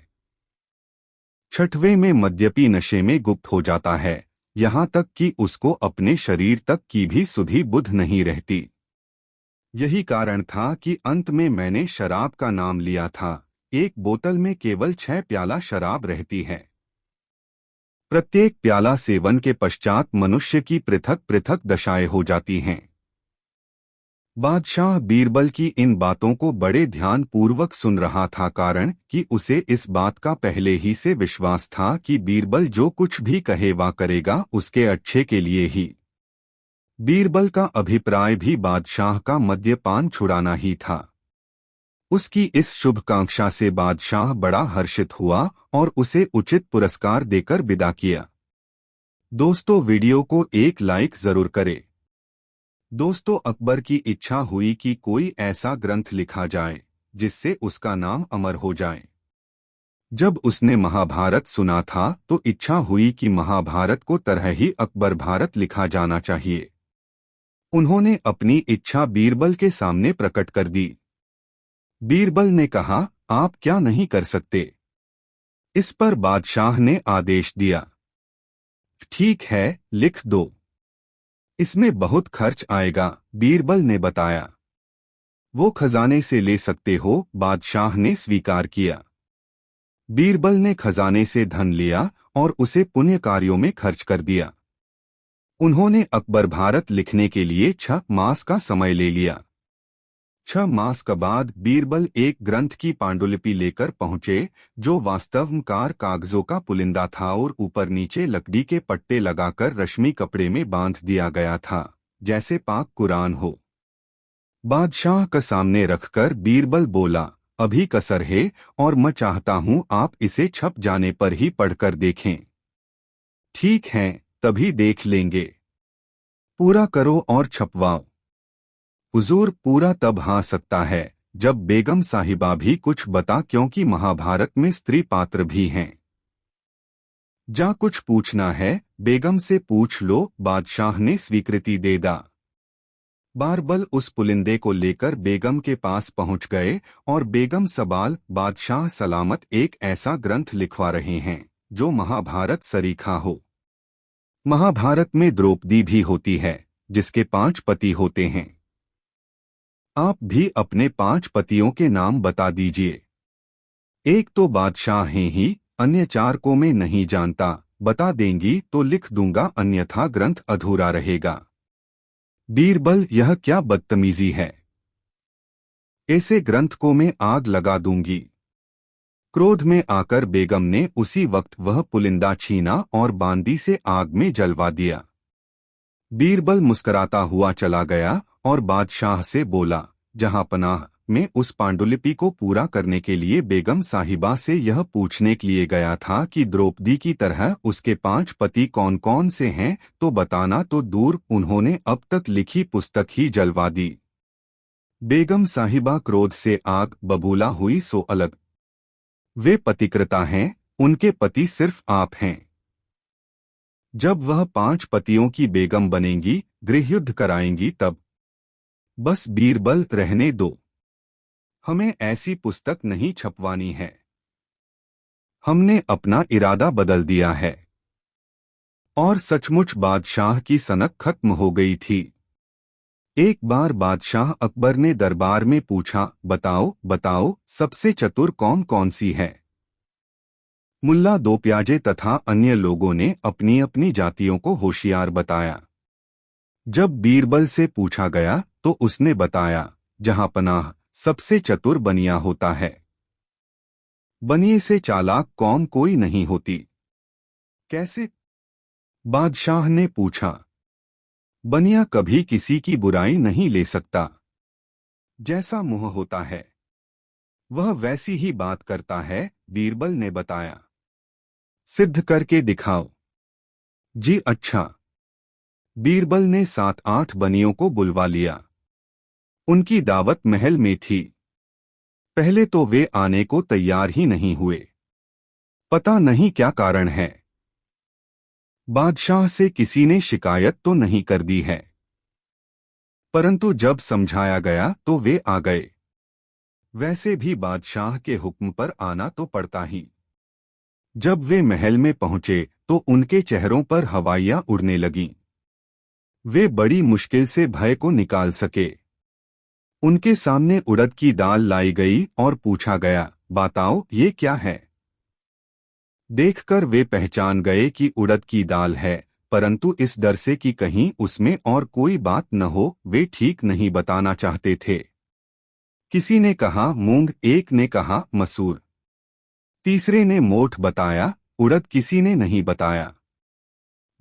छठवें में मद्यपी नशे में गुप्त हो जाता है, यहाँ तक कि उसको अपने शरीर तक की भी सुधि बुध नहीं रहती। यही कारण था कि अंत में मैंने शराब का नाम लिया था। एक बोतल में केवल 6 प्याला शराब रहती है। प्रत्येक प्याला सेवन के पश्चात मनुष्य की पृथक पृथक दशाएं हो जाती हैं। बादशाह बीरबल की इन बातों को बड़े ध्यान पूर्वक सुन रहा था, कारण कि उसे इस बात का पहले ही से विश्वास था कि बीरबल जो कुछ भी कहे वा करेगा उसके अच्छे के लिए ही। बीरबल का अभिप्राय भी बादशाह का मद्यपान छुड़ाना ही था। उसकी इस शुभकांक्षा से बादशाह बड़ा हर्षित हुआ और उसे उचित पुरस्कार देकर विदा किया। दोस्तों, वीडियो को एक लाइक जरूर करें। दोस्तों, अकबर की इच्छा हुई कि कोई ऐसा ग्रंथ लिखा जाए जिससे उसका नाम अमर हो जाए। जब उसने महाभारत सुना था तो इच्छा हुई कि महाभारत को तरह ही अकबर भारत लिखा जाना चाहिए। उन्होंने अपनी इच्छा बीरबल के सामने प्रकट कर दी। बीरबल ने कहा, आप क्या नहीं कर सकते? इस पर बादशाह ने आदेश दिया, ठीक है, लिख दो। इसमें बहुत खर्च आएगा, बीरबल ने बताया। वो खजाने से ले सकते हो, बादशाह ने स्वीकार किया। बीरबल ने खजाने से धन लिया और उसे पुण्य कार्यों में खर्च कर दिया। उन्होंने अकबर भारत लिखने के लिए 6 मास का समय ले लिया। 6 मास के बाद बीरबल एक ग्रंथ की पांडुलिपि लेकर पहुंचे, जो वास्तवकार कागजों का पुलिंदा था और ऊपर नीचे लकड़ी के पट्टे लगाकर रश्मि कपड़े में बांध दिया गया था, जैसे पाक कुरान हो। बादशाह का सामने रखकर बीरबल बोला, अभी कसर है और मैं चाहता हूं आप इसे छप जाने पर ही पढ़कर देखें। ठीक है, तभी देख लेंगे। पूरा करो और छपवाओ। हुजूर, पूरा तब हाँ सकता है जब बेगम साहिबा भी कुछ बता, क्योंकि महाभारत में स्त्री पात्र भी हैं। जा कुछ पूछना है बेगम से पूछ लो, बादशाह ने स्वीकृति दे दा। बारबल उस पुलिंदे को लेकर बेगम के पास पहुंच गए और बेगम सवाल, बादशाह सलामत एक ऐसा ग्रंथ लिखवा रहे हैं जो महाभारत सरीखा हो। महाभारत में द्रौपदी भी होती है जिसके 5 पति होते हैं। आप भी अपने 5 पतियों के नाम बता दीजिए। एक तो बादशाह हैं ही, अन्य 4 को मैं नहीं जानता, बता देंगी तो लिख दूंगा, अन्यथा ग्रंथ अधूरा रहेगा। बीरबल, यह क्या बदतमीजी है, ऐसे ग्रंथ को मैं आग लगा दूंगी। क्रोध में आकर बेगम ने उसी वक्त वह पुलिंदा छीना और बांदी से आग में जलवा दिया। बीरबल मुस्कुराता हुआ चला गया और बादशाह से बोला, जहां पनाह, मैं उस पांडुलिपि को पूरा करने के लिए बेगम साहिबा से यह पूछने के लिए गया था कि द्रौपदी की तरह उसके 5 पति कौन कौन से हैं, तो बताना तो दूर, उन्होंने अब तक लिखी पुस्तक ही जलवा दी। बेगम साहिबा क्रोध से आग बबूला हुई, सो अलग। वे पतिकृता हैं, उनके पति सिर्फ आप हैं। जब वह 5 पतियों की बेगम बनेंगी, गृहयुद्ध कराएंगी तब। बस बीरबल, रहने दो, हमें ऐसी पुस्तक नहीं छपवानी है। हमने अपना इरादा बदल दिया है। और सचमुच बादशाह की सनक खत्म हो गई थी। एक बार बादशाह अकबर ने दरबार में पूछा, बताओ बताओ, सबसे चतुर कौन कौन सी है। मुल्ला दो प्याजे तथा अन्य लोगों ने अपनी अपनी जातियों को होशियार बताया। जब बीरबल से पूछा गया तो उसने बताया, जहां पनाह, सबसे चतुर बनिया होता है। बनिए से चालाक कौम कोई नहीं होती। कैसे? बादशाह ने पूछा। बनिया कभी किसी की बुराई नहीं ले सकता। जैसा मुंह होता है वह वैसी ही बात करता है, बीरबल ने बताया। सिद्ध करके दिखाओ। जी अच्छा। बीरबल ने 7-8 बनियों को बुलवा लिया। उनकी दावत महल में थी। पहले तो वे आने को तैयार ही नहीं हुए। पता नहीं क्या कारण है। बादशाह से किसी ने शिकायत तो नहीं कर दी है, परंतु जब समझाया गया तो वे आ गए। वैसे भी बादशाह के हुक्म पर आना तो पड़ता ही। जब वे महल में पहुंचे तो उनके चेहरों पर हवाइयां उड़ने लगीं। वे बड़ी मुश्किल से भय को निकाल सके। उनके सामने उड़द की दाल लाई गई और पूछा गया, बताओ ये क्या है। देखकर वे पहचान गए कि उड़द की दाल है, परंतु इस डर से कि कहीं उसमें और कोई बात न हो, वे ठीक नहीं बताना चाहते थे। किसी ने कहा मूंग, एक ने कहा मसूर, तीसरे ने मोठ बताया, उड़द किसी ने नहीं बताया।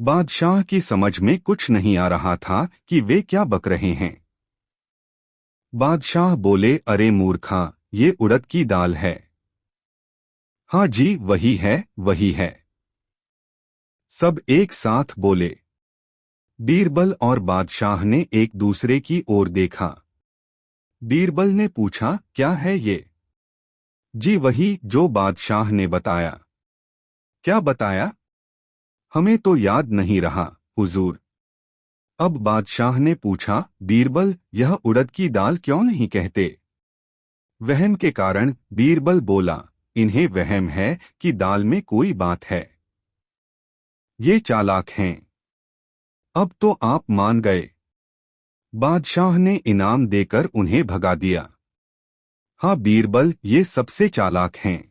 बादशाह की समझ में कुछ नहीं आ रहा था कि वे क्या बक रहे हैं। बादशाह बोले, अरे मूर्खा, ये उड़द की दाल है। हाँ जी, वही है, वही है। सब एक साथ बोले। बीरबल और बादशाह ने एक दूसरे की ओर देखा। बीरबल ने पूछा, क्या है ये। जी वही जो बादशाह ने बताया। क्या बताया? हमें तो याद नहीं रहा हुजूर। अब बादशाह ने पूछा, बीरबल, यह उड़द की दाल क्यों नहीं कहते। वहम के कारण बीरबल बोला, इन्हें वहम है कि दाल में कोई बात है। ये चालाक हैं। अब तो आप मान गए। बादशाह ने इनाम देकर उन्हें भगा दिया। हाँ बीरबल, ये सबसे चालाक हैं।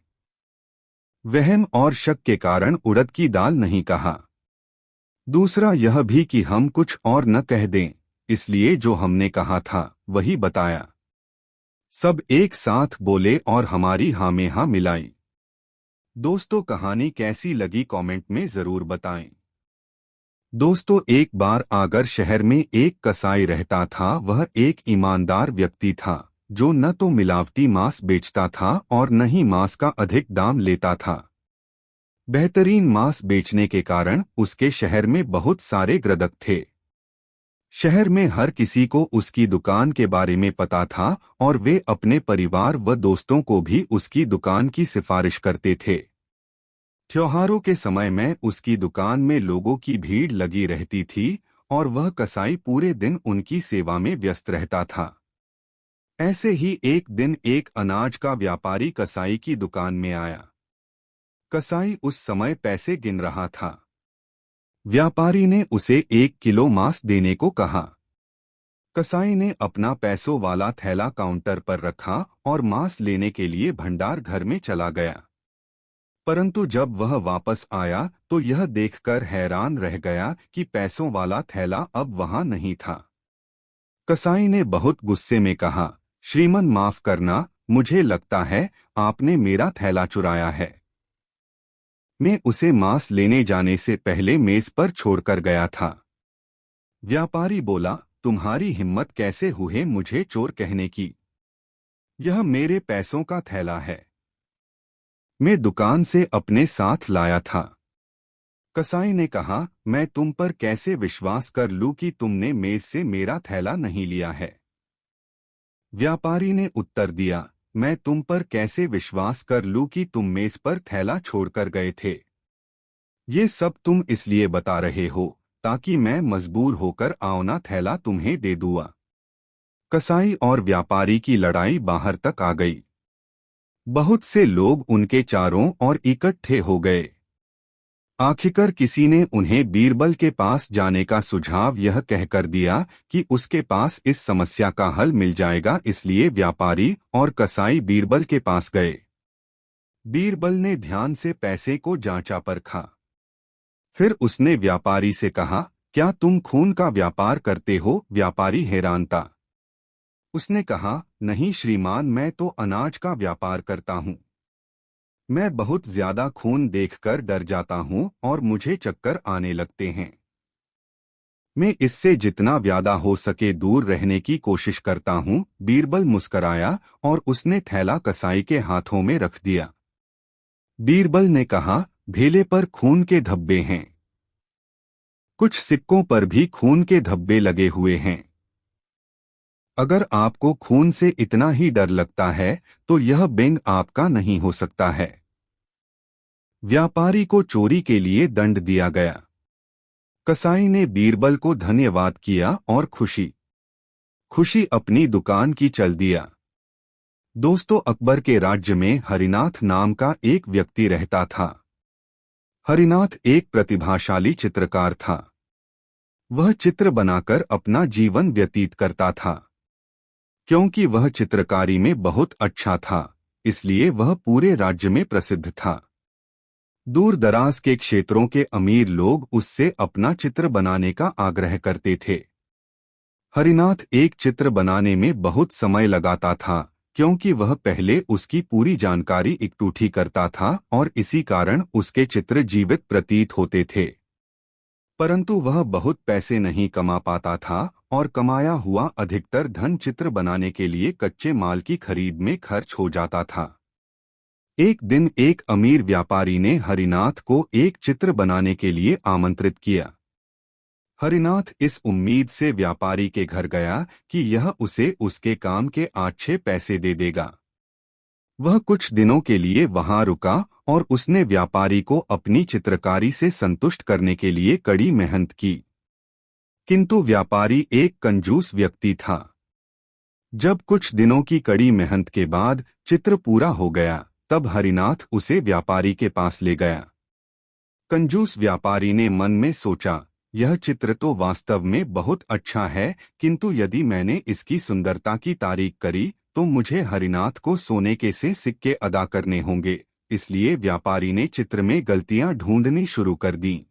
वहम और शक के कारण उड़द की दाल नहीं कहा। दूसरा यह भी कि हम कुछ और न कह दें, इसलिए जो हमने कहा था वही बताया। सब एक साथ बोले और हमारी हाँ में हाँ मिलाई। दोस्तों, कहानी कैसी लगी कमेंट में जरूर बताएं। दोस्तों, एक बार आगर शहर में एक कसाई रहता था। वह एक ईमानदार व्यक्ति था जो न तो मिलावटी मांस बेचता था और न ही मांस का अधिक दाम लेता था। बेहतरीन मांस बेचने के कारण उसके शहर में बहुत सारे ग्राहक थे। शहर में हर किसी को उसकी दुकान के बारे में पता था और वे अपने परिवार व दोस्तों को भी उसकी दुकान की सिफारिश करते थे। त्योहारों के समय में उसकी दुकान में लोगों की भीड़ लगी रहती थी और वह कसाई पूरे दिन उनकी सेवा में व्यस्त रहता था। ऐसे ही एक दिन एक अनाज का व्यापारी कसाई की दुकान में आया। कसाई उस समय पैसे गिन रहा था। व्यापारी ने उसे 1 किलो मांस देने को कहा। कसाई ने अपना पैसों वाला थैला काउंटर पर रखा और मांस लेने के लिए भंडार घर में चला गया। परंतु जब वह वापस आया तो यह देखकर हैरान रह गया कि पैसों वाला थैला अब वहां नहीं था। कसाई ने बहुत गुस्से में कहा, श्रीमान माफ करना, मुझे लगता है आपने मेरा थैला चुराया है। मैं उसे मांस लेने जाने से पहले मेज पर छोड़कर गया था। व्यापारी बोला, तुम्हारी हिम्मत कैसे हुई मुझे चोर कहने की? यह मेरे पैसों का थैला है, मैं दुकान से अपने साथ लाया था। कसाई ने कहा, मैं तुम पर कैसे विश्वास कर लूं कि तुमने मेज से मेरा थैला नहीं लिया है? व्यापारी ने उत्तर दिया, मैं तुम पर कैसे विश्वास कर लूं कि तुम मेज पर थैला छोड़कर गए थे? ये सब तुम इसलिए बता रहे हो ताकि मैं मजबूर होकर आओना थैला तुम्हें दे दूंगा। कसाई और व्यापारी की लड़ाई बाहर तक आ गई। बहुत से लोग उनके चारों ओर इकट्ठे हो गए। आखिरकार किसी ने उन्हें बीरबल के पास जाने का सुझाव यह कहकर दिया कि उसके पास इस समस्या का हल मिल जाएगा। इसलिए व्यापारी और कसाई बीरबल के पास गए। बीरबल ने ध्यान से पैसे को जांचा परखा। फिर उसने व्यापारी से कहा, क्या तुम खून का व्यापार करते हो? व्यापारी हैरान था। उसने कहा, नहीं श्रीमान, मैं तो अनाज का व्यापार करता हूँ। मैं बहुत ज्यादा खून देखकर डर जाता हूँ और मुझे चक्कर आने लगते हैं। मैं इससे जितना ज्यादा हो सके दूर रहने की कोशिश करता हूँ। बीरबल मुस्कराया और उसने थैला कसाई के हाथों में रख दिया। बीरबल ने कहा, भेले पर खून के धब्बे हैं। कुछ सिक्कों पर भी खून के धब्बे लगे हुए हैं। अगर आपको खून से इतना ही डर लगता है तो यह बैंक आपका नहीं हो सकता है। व्यापारी को चोरी के लिए दंड दिया गया। कसाई ने बीरबल को धन्यवाद किया और खुशी खुशी अपनी दुकान की चल दिया। दोस्तों, अकबर के राज्य में हरिनाथ नाम का एक व्यक्ति रहता था। हरिनाथ एक प्रतिभाशाली चित्रकार था। वह चित्र बनाकर अपना जीवन व्यतीत करता था। क्योंकि वह चित्रकारी में बहुत अच्छा था, इसलिए वह पूरे राज्य में प्रसिद्ध था। दूर दराज के क्षेत्रों के अमीर लोग उससे अपना चित्र बनाने का आग्रह करते थे। हरिनाथ एक चित्र बनाने में बहुत समय लगाता था, क्योंकि वह पहले उसकी पूरी जानकारी इकट्ठी करता था और इसी कारण उसके चित्र जीवित प्रतीत होते थे। परंतु वह बहुत पैसे नहीं कमा पाता था और कमाया हुआ अधिकतर धन चित्र बनाने के लिए कच्चे माल की खरीद में खर्च हो जाता था। एक दिन एक अमीर व्यापारी ने हरिनाथ को एक चित्र बनाने के लिए आमंत्रित किया। हरिनाथ इस उम्मीद से व्यापारी के घर गया कि यह उसे उसके काम के अच्छे पैसे दे देगा। वह कुछ दिनों के लिए वहां रुका और उसने व्यापारी को अपनी चित्रकारी से संतुष्ट करने के लिए कड़ी मेहनत की। किंतु व्यापारी एक कंजूस व्यक्ति था। जब कुछ दिनों की कड़ी मेहनत के बाद चित्र पूरा हो गया, तब हरिनाथ उसे व्यापारी के पास ले गया। कंजूस व्यापारी ने मन में सोचा, यह चित्र तो वास्तव में बहुत अच्छा है, किंतु यदि मैंने इसकी सुंदरता की तारीफ करी तो मुझे हरिनाथ को सोने के से सिक्के अदा करने होंगे। इसलिए व्यापारी ने चित्र में गलतियां ढूंढनी शुरू कर दी।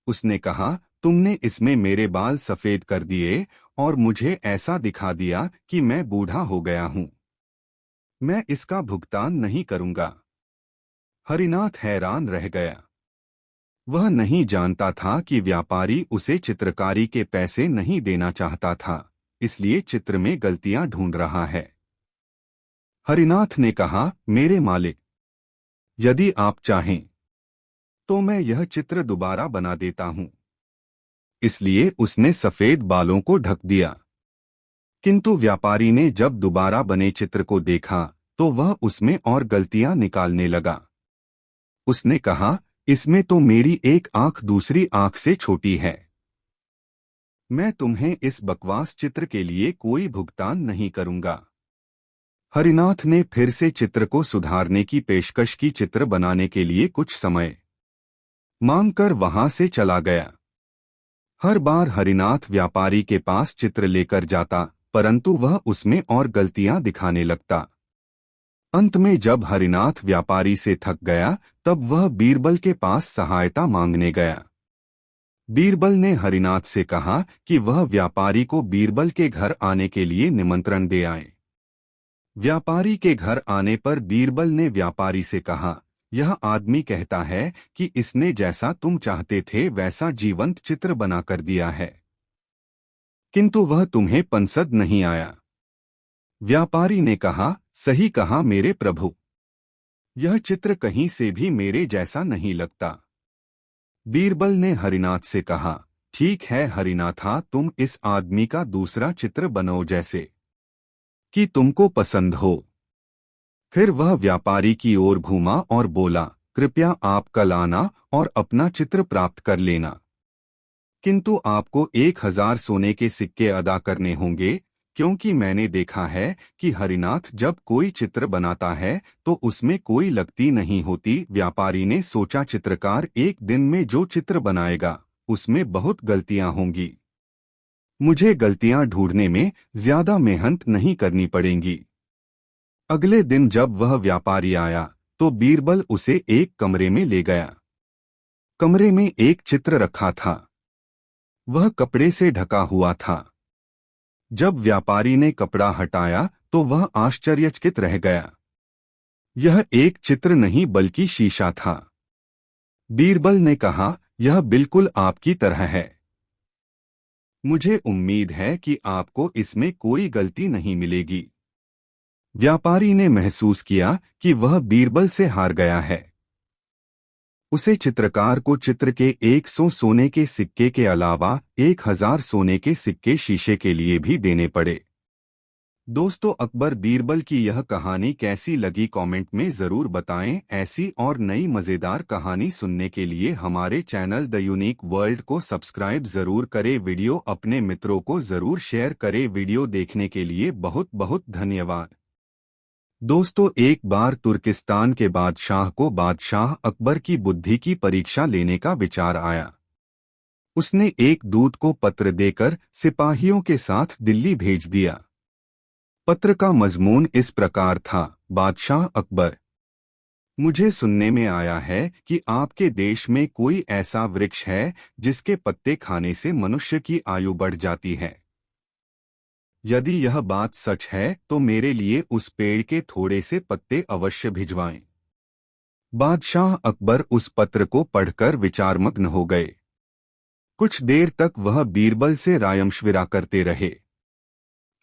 उसने कहा, तुमने इसमें मेरे बाल सफेद कर दिए और मुझे ऐसा दिखा दिया कि मैं बूढ़ा हो गया हूं। मैं इसका भुगतान नहीं करूंगा। हरिनाथ हैरान रह गया। वह नहीं जानता था कि व्यापारी उसे चित्रकारी के पैसे नहीं देना चाहता था, इसलिए चित्र में गलतियां ढूंढ रहा है। हरिनाथ ने कहा, मेरे मालिक, यदि आप चाहें तो मैं यह चित्र दोबारा बना देता हूं। इसलिए उसने सफेद बालों को ढक दिया। किंतु व्यापारी ने जब दोबारा बने चित्र को देखा तो वह उसमें और गलतियां निकालने लगा। उसने कहा, इसमें तो मेरी एक आंख दूसरी आंख से छोटी है। मैं तुम्हें इस बकवास चित्र के लिए कोई भुगतान नहीं करूंगा। हरिनाथ ने फिर से चित्र को सुधारने की पेशकश की, चित्र बनाने के लिए कुछ समय मांगकर वहां से चला गया। हर बार हरिनाथ व्यापारी के पास चित्र लेकर जाता, परंतु वह उसमें और गलतियां दिखाने लगता। अंत में जब हरिनाथ व्यापारी से थक गया, तब वह बीरबल के पास सहायता मांगने गया। बीरबल ने हरिनाथ से कहा कि वह व्यापारी को बीरबल के घर आने के लिए निमंत्रण दे आए। व्यापारी के घर आने पर बीरबल ने व्यापारी से कहा, यह आदमी कहता है कि इसने जैसा तुम चाहते थे वैसा जीवंत चित्र बनाकर दिया है, किंतु वह तुम्हें पसंद नहीं आया। व्यापारी ने कहा, सही कहा मेरे प्रभु, यह चित्र कहीं से भी मेरे जैसा नहीं लगता। बीरबल ने हरिनाथ से कहा, ठीक है हरिनाथा, तुम इस आदमी का दूसरा चित्र बनाओ जैसे कि तुमको पसंद हो। फिर वह व्यापारी की ओर घूमा और बोला, कृपया आप कल आना और अपना चित्र प्राप्त कर लेना, किंतु आपको 1000 सोने के सिक्के अदा करने होंगे, क्योंकि मैंने देखा है कि हरिनाथ जब कोई चित्र बनाता है तो उसमें कोई लगती नहीं होती। व्यापारी ने सोचा, चित्रकार एक दिन में जो चित्र बनाएगा उसमें बहुत गलतियां होंगी। मुझे गलतियां ढूंढने में ज्यादा मेहनत नहीं करनी पड़ेंगी। अगले दिन जब वह व्यापारी आया तो बीरबल उसे एक कमरे में ले गया। कमरे में एक चित्र रखा था। वह कपड़े से ढका हुआ था। जब व्यापारी ने कपड़ा हटाया तो वह आश्चर्यचकित रह गया। यह एक चित्र नहीं बल्कि शीशा था। बीरबल ने कहा, यह बिल्कुल आपकी तरह है। मुझे उम्मीद है कि आपको इसमें कोई गलती नहीं मिलेगी। व्यापारी ने महसूस किया कि वह बीरबल से हार गया है। उसे चित्रकार को चित्र के 100 सोने के सिक्के के अलावा 1000 सोने के सिक्के शीशे के लिए भी देने पड़े। दोस्तों, अकबर बीरबल की यह कहानी कैसी लगी कमेंट में ज़रूर बताएं। ऐसी और नई मज़ेदार कहानी सुनने के लिए हमारे चैनल द यूनिक वर्ल्ड को सब्सक्राइब ज़रूर करें। वीडियो अपने मित्रों को ज़रूर शेयर करें। वीडियो देखने के लिए बहुत बहुत धन्यवाद। दोस्तों, एक बार तुर्किस्तान के बादशाह को बादशाह अकबर की बुद्धि की परीक्षा लेने का विचार आया। उसने एक दूत को पत्र देकर सिपाहियों के साथ दिल्ली भेज दिया। पत्र का मजमून इस प्रकार था, बादशाह अकबर, मुझे सुनने में आया है कि आपके देश में कोई ऐसा वृक्ष है जिसके पत्ते खाने से मनुष्य की आयु बढ़ जाती है। यदि यह बात सच है तो मेरे लिए उस पेड़ के थोड़े से पत्ते अवश्य भिजवाएं। बादशाह अकबर उस पत्र को पढ़कर विचारमग्न हो गए। कुछ देर तक वह बीरबल से रायमशविरा करते रहे।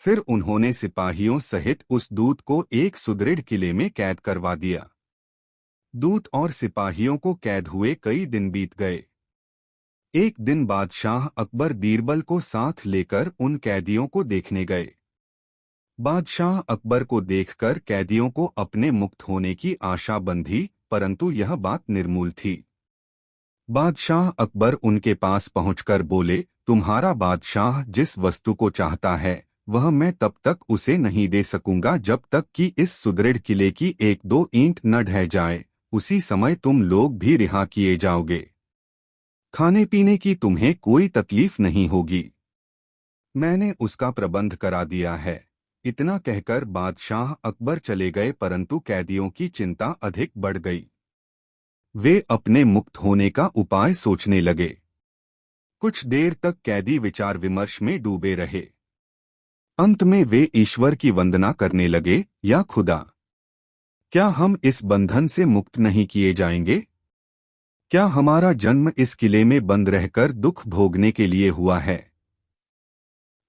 फिर उन्होंने सिपाहियों सहित उस दूत को एक सुदृढ़ किले में कैद करवा दिया। दूत और सिपाहियों को कैद हुए कई दिन बीत गए। एक दिन बादशाह अकबर बीरबल को साथ लेकर उन कैदियों को देखने गए। बादशाह अकबर को देखकर कैदियों को अपने मुक्त होने की आशा बंधी, परंतु यह बात निर्मूल थी। बादशाह अकबर उनके पास पहुंचकर बोले, तुम्हारा बादशाह जिस वस्तु को चाहता है वह मैं तब तक उसे नहीं दे सकूंगा जब तक कि इस सुदृढ़ किले की 1-2 ईंट न ढह जाए। उसी समय तुम लोग भी रिहा किए जाओगे। खाने पीने की तुम्हें कोई तकलीफ नहीं होगी। मैंने उसका प्रबंध करा दिया है। इतना कहकर बादशाह अकबर चले गए, परंतु कैदियों की चिंता अधिक बढ़ गई। वे अपने मुक्त होने का उपाय सोचने लगे। कुछ देर तक कैदी विचार विमर्श में डूबे रहे। अंत में वे ईश्वर की वंदना करने लगे, या खुदा, क्या हम इस बंधन से मुक्त नहीं किए जाएंगे? क्या हमारा जन्म इस किले में बंद रहकर दुख भोगने के लिए हुआ है?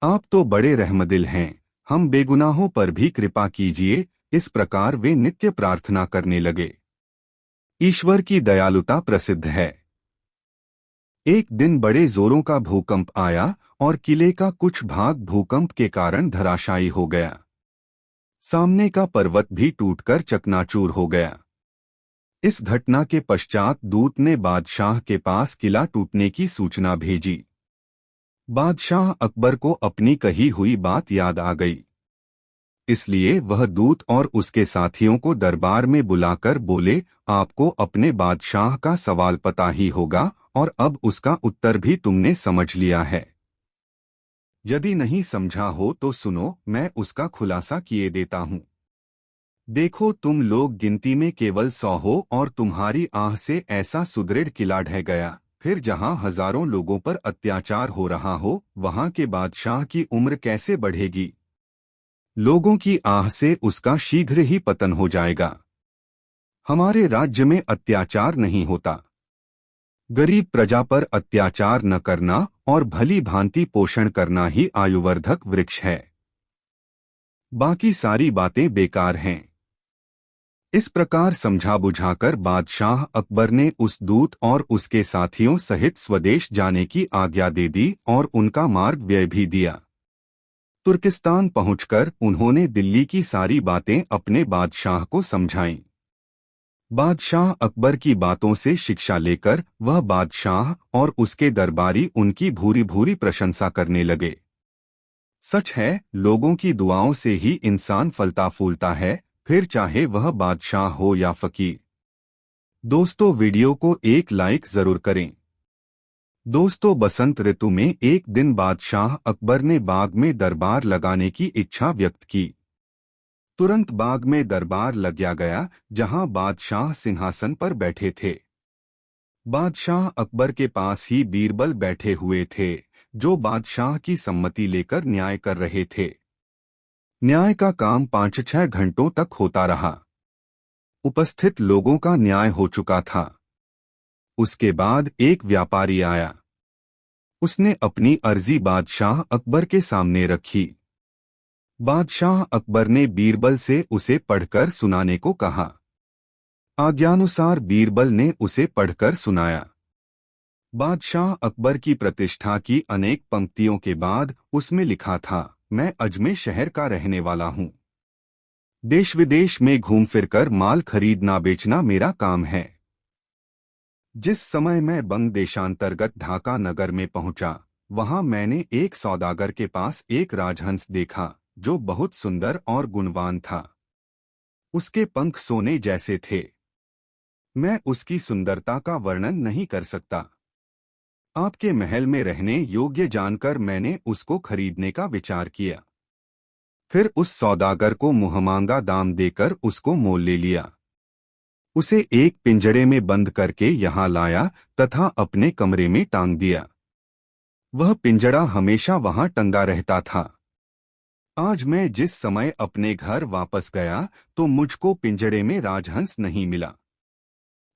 आप तो बड़े रहमदिल हैं, हम बेगुनाहों पर भी कृपा कीजिए। इस प्रकार वे नित्य प्रार्थना करने लगे। ईश्वर की दयालुता प्रसिद्ध है। एक दिन बड़े जोरों का भूकंप आया और किले का कुछ भाग भूकंप के कारण धराशायी हो गया। सामने का पर्वत भी टूटकर चकनाचूर हो गया। इस घटना के पश्चात दूत ने बादशाह के पास किला टूटने की सूचना भेजी। बादशाह अकबर को अपनी कही हुई बात याद आ गई। इसलिए वह दूत और उसके साथियों को दरबार में बुलाकर बोले, आपको अपने बादशाह का सवाल पता ही होगा और अब उसका उत्तर भी तुमने समझ लिया है। यदि नहीं समझा हो तो सुनो, मैं उसका खुलासा किए देता हूँ। देखो, तुम लोग गिनती में केवल 100 हो और तुम्हारी आह से ऐसा सुदृढ़ किला ढह गया। फिर जहाँ हजारों लोगों पर अत्याचार हो रहा हो, वहाँ के बादशाह की उम्र कैसे बढ़ेगी? लोगों की आह से उसका शीघ्र ही पतन हो जाएगा। हमारे राज्य में अत्याचार नहीं होता। गरीब प्रजा पर अत्याचार न करना और भली भांति पोषण करना ही आयुवर्धक वृक्ष है। बाकी सारी बातें बेकार हैं। इस प्रकार समझा बुझाकर बादशाह अकबर ने उस दूत और उसके साथियों सहित स्वदेश जाने की आज्ञा दे दी और उनका मार्ग व्यय भी दिया। तुर्किस्तान पहुंचकर उन्होंने दिल्ली की सारी बातें अपने बादशाह को समझाईं। बादशाह अकबर की बातों से शिक्षा लेकर वह बादशाह और उसके दरबारी उनकी भूरी भूरी प्रशंसा करने लगे। सच है, लोगों की दुआओं से ही इंसान फलता फूलता है, फिर चाहे वह बादशाह हो या फकीर। दोस्तों, वीडियो को एक लाइक जरूर करें। दोस्तों, बसंत ऋतु में एक दिन बादशाह अकबर ने बाग में दरबार लगाने की इच्छा व्यक्त की। तुरंत बाग में दरबार लग गया, जहां बादशाह सिंहासन पर बैठे थे। बादशाह अकबर के पास ही बीरबल बैठे हुए थे, जो बादशाह की सम्मति लेकर न्याय कर रहे थे। न्याय का काम 5-6 घंटों तक होता रहा। उपस्थित लोगों का न्याय हो चुका था। उसके बाद एक व्यापारी आया। उसने अपनी अर्जी बादशाह अकबर के सामने रखी। बादशाह अकबर ने बीरबल से उसे पढ़कर सुनाने को कहा। आज्ञानुसार बीरबल ने उसे पढ़कर सुनाया। बादशाह अकबर की प्रतिष्ठा की अनेक पंक्तियों के बाद उसमें लिखा था, मैं अजमेर शहर का रहने वाला हूँ। देश विदेश में घूम फिरकर माल खरीदना बेचना मेरा काम है। जिस समय मैं बंग देशांतर्गत ढाका नगर में पहुंचा, वहां मैंने एक सौदागर के पास एक राजहंस देखा, जो बहुत सुंदर और गुणवान था। उसके पंख सोने जैसे थे। मैं उसकी सुंदरता का वर्णन नहीं कर सकता। आपके महल में रहने योग्य जानकर मैंने उसको खरीदने का विचार किया। फिर उस सौदागर को मुहमांगा दाम देकर उसको मोल ले लिया। उसे एक पिंजड़े में बंद करके यहाँ लाया तथा अपने कमरे में टांग दिया। वह पिंजड़ा हमेशा वहां टंगा रहता था। आज मैं जिस समय अपने घर वापस गया तो मुझको पिंजड़े में राजहंस नहीं मिला।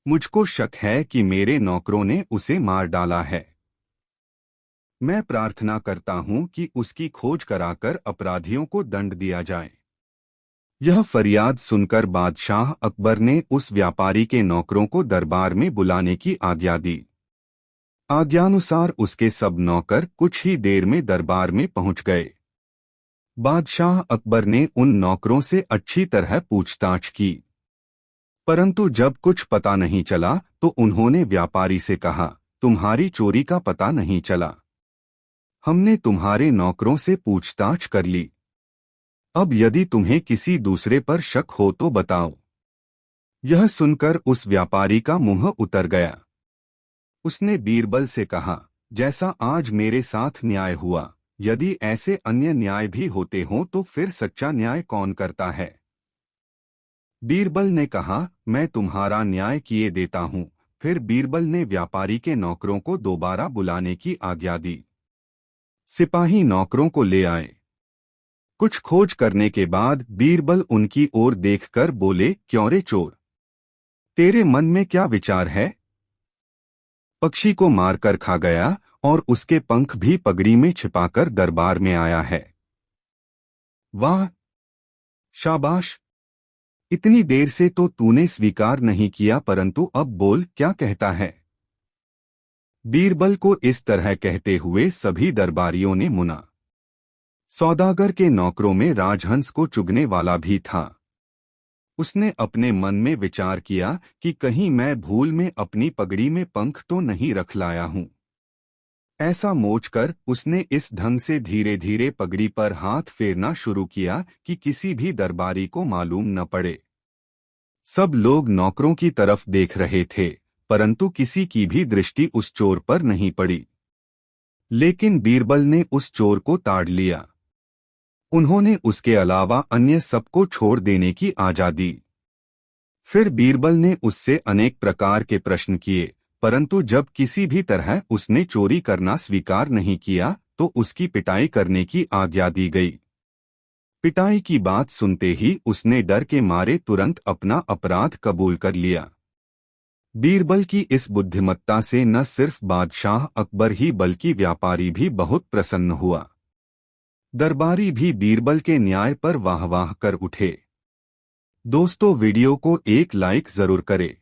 मुझको शक है कि मेरे नौकरों ने उसे मार डाला है। मैं प्रार्थना करता हूं कि उसकी खोज कराकर अपराधियों को दंड दिया जाए। यह फरियाद सुनकर बादशाह अकबर ने उस व्यापारी के नौकरों को दरबार में बुलाने की आज्ञा दी। आज्ञानुसार उसके सब नौकर कुछ ही देर में दरबार में पहुंच गए। बादशाह अकबर ने उन नौकरों से अच्छी तरह पूछताछ की, परंतु जब कुछ पता नहीं चला तो उन्होंने व्यापारी से कहा, तुम्हारी चोरी का पता नहीं चला। हमने तुम्हारे नौकरों से पूछताछ कर ली। अब यदि तुम्हें किसी दूसरे पर शक हो तो बताओ। यह सुनकर उस व्यापारी का मुंह उतर गया। उसने बीरबल से कहा, जैसा आज मेरे साथ न्याय हुआ, यदि ऐसे अन्य न्याय भी होते हों तो फिर सच्चा न्याय कौन करता है? बीरबल ने कहा, मैं तुम्हारा न्याय किए देता हूँ, फिर बीरबल ने व्यापारी के नौकरों को दोबारा बुलाने की आज्ञा दी। सिपाही नौकरों को ले आए। कुछ खोज करने के बाद बीरबल उनकी ओर देखकर बोले, क्यों रे चोर, तेरे मन में क्या विचार है? पक्षी को मारकर खा गया और उसके पंख भी पगड़ी में छिपाकर दरबार में आया है। वाह, शाबाश, इतनी देर से तो तूने स्वीकार नहीं किया, परंतु अब बोल, क्या कहता है? बीरबल को इस तरह कहते हुए सभी दरबारियों ने मुना। सौदागर के नौकरों में राजहंस को चुगने वाला भी था। उसने अपने मन में विचार किया कि कहीं मैं भूल में अपनी पगड़ी में पंख तो नहीं रख लाया हूं। ऐसा सोचकर उसने इस ढंग से धीरे धीरे पगड़ी पर हाथ फेरना शुरू किया कि किसी भी दरबारी को मालूम न पड़े। सब लोग नौकरों की तरफ देख रहे थे, परंतु किसी की भी दृष्टि उस चोर पर नहीं पड़ी। लेकिन बीरबल ने उस चोर को ताड़ लिया। उन्होंने उसके अलावा अन्य सबको छोड़ देने की आज्ञा दी। फिर बीरबल ने उससे अनेक प्रकार के प्रश्न किए, परंतु जब किसी भी तरह उसने चोरी करना स्वीकार नहीं किया तो उसकी पिटाई करने की आज्ञा दी गई। पिटाई की बात सुनते ही उसने डर के मारे तुरंत अपना अपराध कबूल कर लिया। बीरबल की इस बुद्धिमत्ता से न सिर्फ बादशाह अकबर ही बल्कि व्यापारी भी बहुत प्रसन्न हुआ। दरबारी भी बीरबल के न्याय पर वाह वाह कर उठे। दोस्तों, वीडियो को एक लाइक जरूर करें।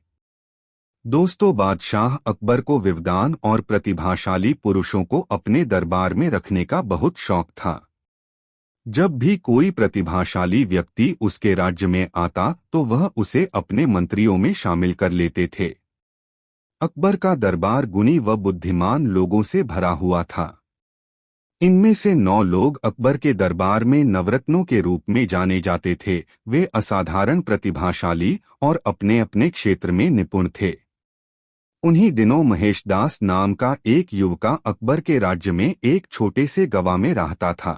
दोस्तों, बादशाह अकबर को विद्वान और प्रतिभाशाली पुरुषों को अपने दरबार में रखने का बहुत शौक था। जब भी कोई प्रतिभाशाली व्यक्ति उसके राज्य में आता तो वह उसे अपने मंत्रियों में शामिल कर लेते थे। अकबर का दरबार गुणी व बुद्धिमान लोगों से भरा हुआ था। इनमें से 9 लोग अकबर के दरबार में नवरत्नों के रूप में जाने जाते थे। वे असाधारण प्रतिभाशाली और अपने अपने क्षेत्र में निपुण थे। उन्हीं दिनों महेशदास नाम का एक युवका अकबर के राज्य में एक छोटे से गवा में रहता था।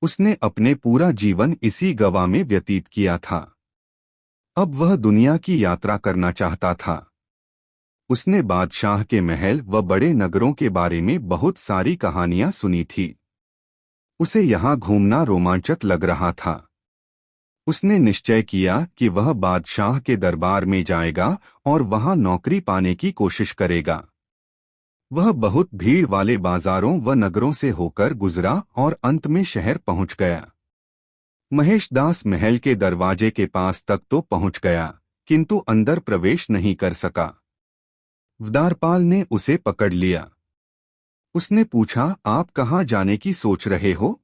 उसने अपने पूरा जीवन इसी गवा में व्यतीत किया था। अब वह दुनिया की यात्रा करना चाहता था। उसने बादशाह के महल व बड़े नगरों के बारे में बहुत सारी कहानियां सुनी थी। उसे यहाँ घूमना रोमांचक लग रहा था। उसने निश्चय किया कि वह बादशाह के दरबार में जाएगा और वहां नौकरी पाने की कोशिश करेगा। वह बहुत भीड़ वाले बाजारों व नगरों से होकर गुजरा और अंत में शहर पहुंच गया। महेशदास महल के दरवाजे के पास तक तो पहुंच गया, किंतु अंदर प्रवेश नहीं कर सका। द्वारपाल ने उसे पकड़ लिया। उसने पूछा, आप कहाँ जाने की सोच रहे हो?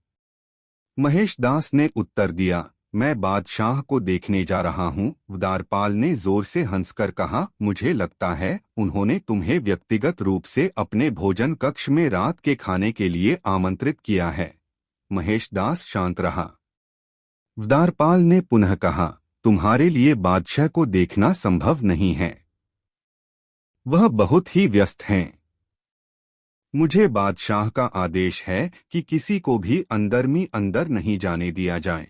महेशदास ने उत्तर दिया, मैं बादशाह को देखने जा रहा हूँ। द्वारपाल ने जोर से हंसकर कहा, मुझे लगता है उन्होंने तुम्हें व्यक्तिगत रूप से अपने भोजन कक्ष में रात के खाने के लिए आमंत्रित किया है। महेशदास शांत रहा। द्वारपाल ने पुनः कहा, तुम्हारे लिए बादशाह को देखना संभव नहीं है, वह बहुत ही व्यस्त हैं। मुझे बादशाह का आदेश है कि किसी को भी अंदर नहीं जाने दिया जाए।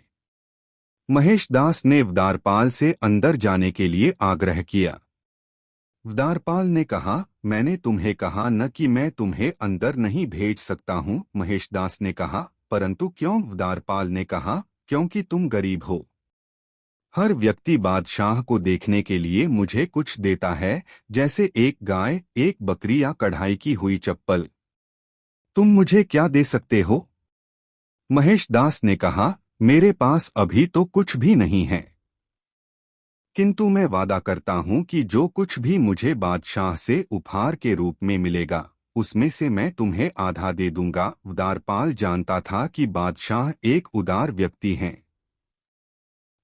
महेशदास ने द्वारपाल से अंदर जाने के लिए आग्रह किया। द्वारपाल ने कहा, मैंने तुम्हें कहा न कि मैं तुम्हें अंदर नहीं भेज सकता हूँ। महेशदास ने कहा, परंतु क्यों? द्वारपाल ने कहा, क्योंकि तुम गरीब हो। हर व्यक्ति बादशाह को देखने के लिए मुझे कुछ देता है, जैसे एक गाय, एक बकरी या कढ़ाई की हुई चप्पल। तुम मुझे क्या दे सकते हो? महेशदास ने कहा, मेरे पास अभी तो कुछ भी नहीं है, किंतु मैं वादा करता हूं कि जो कुछ भी मुझे बादशाह से उपहार के रूप में मिलेगा, उसमें से मैं तुम्हें आधा दे दूंगा। द्वारपाल जानता था कि बादशाह एक उदार व्यक्ति हैं।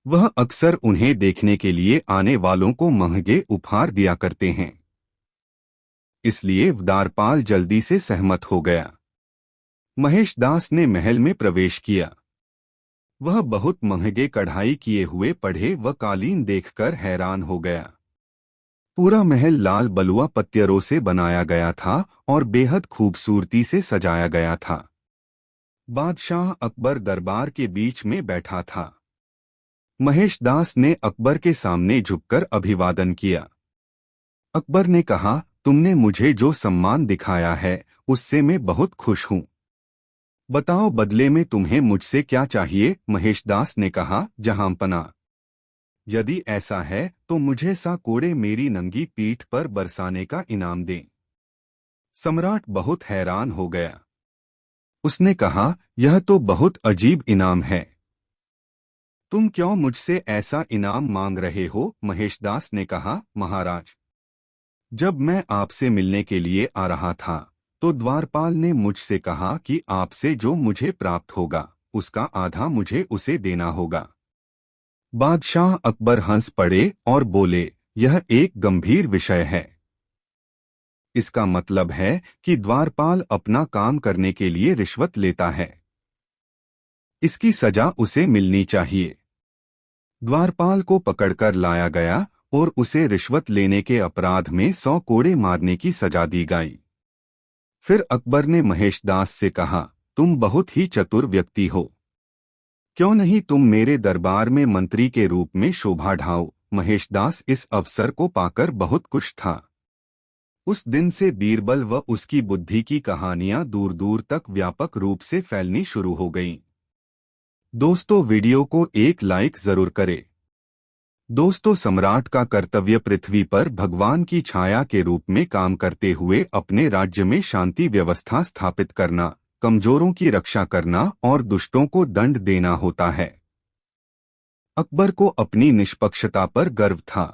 वह अक्सर उन्हें देखने के लिए आने वालों को महंगे उपहार दिया करते हैं। इसलिए द्वारपाल जल्दी से सहमत हो गया। महेशदास ने महल में प्रवेश किया। वह बहुत महंगे कढ़ाई किए हुए पढ़े व कालीन देखकर हैरान हो गया। पूरा महल लाल बलुआ पत्थरों से बनाया गया था और बेहद खूबसूरती से सजाया गया था। बादशाह अकबर दरबार के बीच में बैठा था। महेशदास ने अकबर के सामने झुककर अभिवादन किया। अकबर ने कहा, तुमने मुझे जो सम्मान दिखाया है उससे मैं बहुत खुश हूँ। बताओ बदले में तुम्हें मुझसे क्या चाहिए? महेशदास ने कहा, जहांपना, यदि ऐसा है तो मुझे 100 कोड़े मेरी नंगी पीठ पर बरसाने का इनाम दें। सम्राट बहुत हैरान हो गया। उसने कहा, यह तो बहुत अजीब इनाम है। तुम क्यों मुझसे ऐसा इनाम मांग रहे हो? महेशदास ने कहा, महाराज, जब मैं आपसे मिलने के लिए आ रहा था तो द्वारपाल ने मुझसे कहा कि आपसे जो मुझे प्राप्त होगा उसका आधा मुझे उसे देना होगा। बादशाह अकबर हंस पड़े और बोले, यह एक गंभीर विषय है। इसका मतलब है कि द्वारपाल अपना काम करने के लिए रिश्वत लेता है। इसकी सजा उसे मिलनी चाहिए। द्वारपाल को पकड़कर लाया गया और उसे रिश्वत लेने के अपराध में 100 कोड़े मारने की सजा दी गई। फिर अकबर ने महेशदास से कहा, तुम बहुत ही चतुर व्यक्ति हो, क्यों नहीं तुम मेरे दरबार में मंत्री के रूप में शोभा ढाओ? महेशदास इस अवसर को पाकर बहुत खुश था। उस दिन से बीरबल व उसकी बुद्धि की कहानियां दूर दूर तक व्यापक रूप से फैलनी शुरू हो गईं। दोस्तों, वीडियो को एक लाइक जरूर करें। दोस्तों, सम्राट का कर्तव्य पृथ्वी पर भगवान की छाया के रूप में काम करते हुए अपने राज्य में शांति व्यवस्था स्थापित करना, कमजोरों की रक्षा करना और दुष्टों को दंड देना होता है। अकबर को अपनी निष्पक्षता पर गर्व था।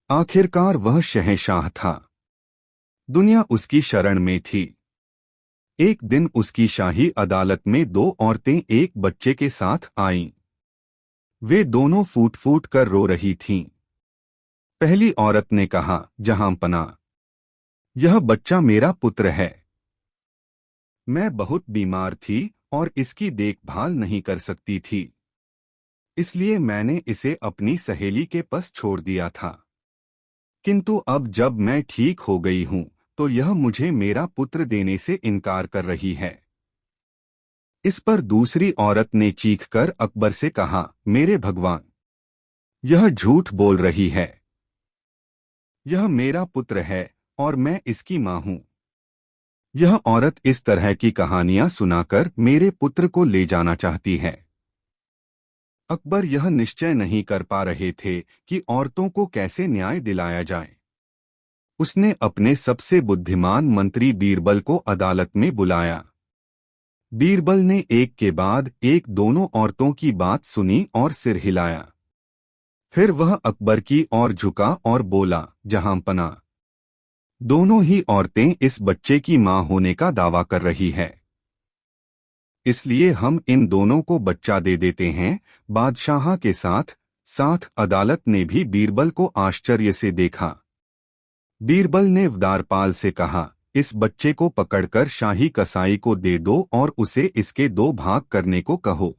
आखिरकार वह शहंशाह था। दुनिया उसकी शरण में थी। एक दिन उसकी शाही अदालत में 2 औरतें एक बच्चे के साथ आईं। वे दोनों फूट फूट कर रो रही थीं। पहली औरत ने कहा, जहांपना, यह बच्चा मेरा पुत्र है। मैं बहुत बीमार थी और इसकी देखभाल नहीं कर सकती थी, इसलिए मैंने इसे अपनी सहेली के पास छोड़ दिया था। किंतु अब जब मैं ठीक हो गई हूं तो यह मुझे मेरा पुत्र देने से इनकार कर रही है। इस पर दूसरी औरत ने चीखकर अकबर से कहा, मेरे भगवान, यह झूठ बोल रही है। यह मेरा पुत्र है और मैं इसकी मां हूं। यह औरत इस तरह की कहानियां सुनाकर मेरे पुत्र को ले जाना चाहती है। अकबर यह निश्चय नहीं कर पा रहे थे कि औरतों को कैसे न्याय दिलाया जाए। उसने अपने सबसे बुद्धिमान मंत्री बीरबल को अदालत में बुलाया। बीरबल ने एक के बाद एक दोनों औरतों की बात सुनी और सिर हिलाया। फिर वह अकबर की ओर झुका और बोला, जहांपना, दोनों ही औरतें इस बच्चे की मां होने का दावा कर रही है, इसलिए हम इन दोनों को बच्चा दे देते हैं। बादशाह के साथ साथ अदालत ने भी बीरबल को आश्चर्य से देखा। बीरबल ने द्वारपाल से कहा, इस बच्चे को पकड़कर शाही कसाई को दे दो और उसे इसके 2 भाग करने को कहो।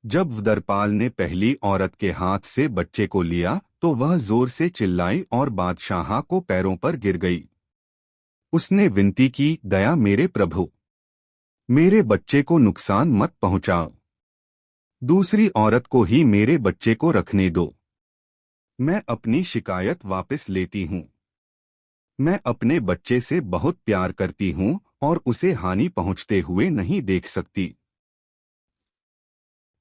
जब द्वारपाल ने पहली औरत के हाथ से बच्चे को लिया तो वह जोर से चिल्लाई और बादशाह को पैरों पर गिर गई। उसने विनती की, दया मेरे प्रभु, मेरे बच्चे को नुकसान मत पहुंचाओ। दूसरी औरत को ही मेरे बच्चे को रखने दो। मैं अपनी शिकायत वापस लेती हूं। मैं अपने बच्चे से बहुत प्यार करती हूं और उसे हानि पहुंचते हुए नहीं देख सकती।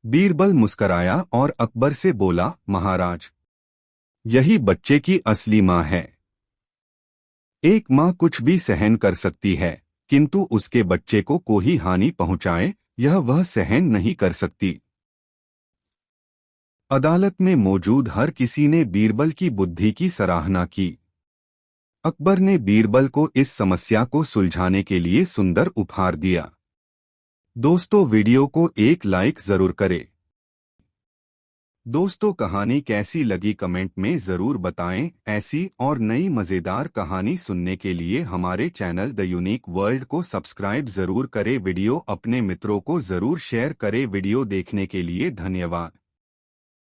बीरबल मुस्कराया और अकबर से बोला, महाराज, यही बच्चे की असली मां है। एक मां कुछ भी सहन कर सकती है, किंतु उसके बच्चे को कोई हानि पहुंचाए, यह वह सहन नहीं कर सकती। अदालत में मौजूद हर किसी ने बीरबल की बुद्धि की सराहना की। अकबर ने बीरबल को इस समस्या को सुलझाने के लिए सुंदर उपहार दिया। दोस्तों, वीडियो को एक लाइक जरूर करें। दोस्तों, कहानी कैसी लगी कमेंट में जरूर बताएं। ऐसी और नई मजेदार कहानी सुनने के लिए हमारे चैनल द यूनिक वर्ल्ड को सब्सक्राइब जरूर करें। वीडियो अपने मित्रों को जरूर शेयर करें। वीडियो देखने के लिए धन्यवाद।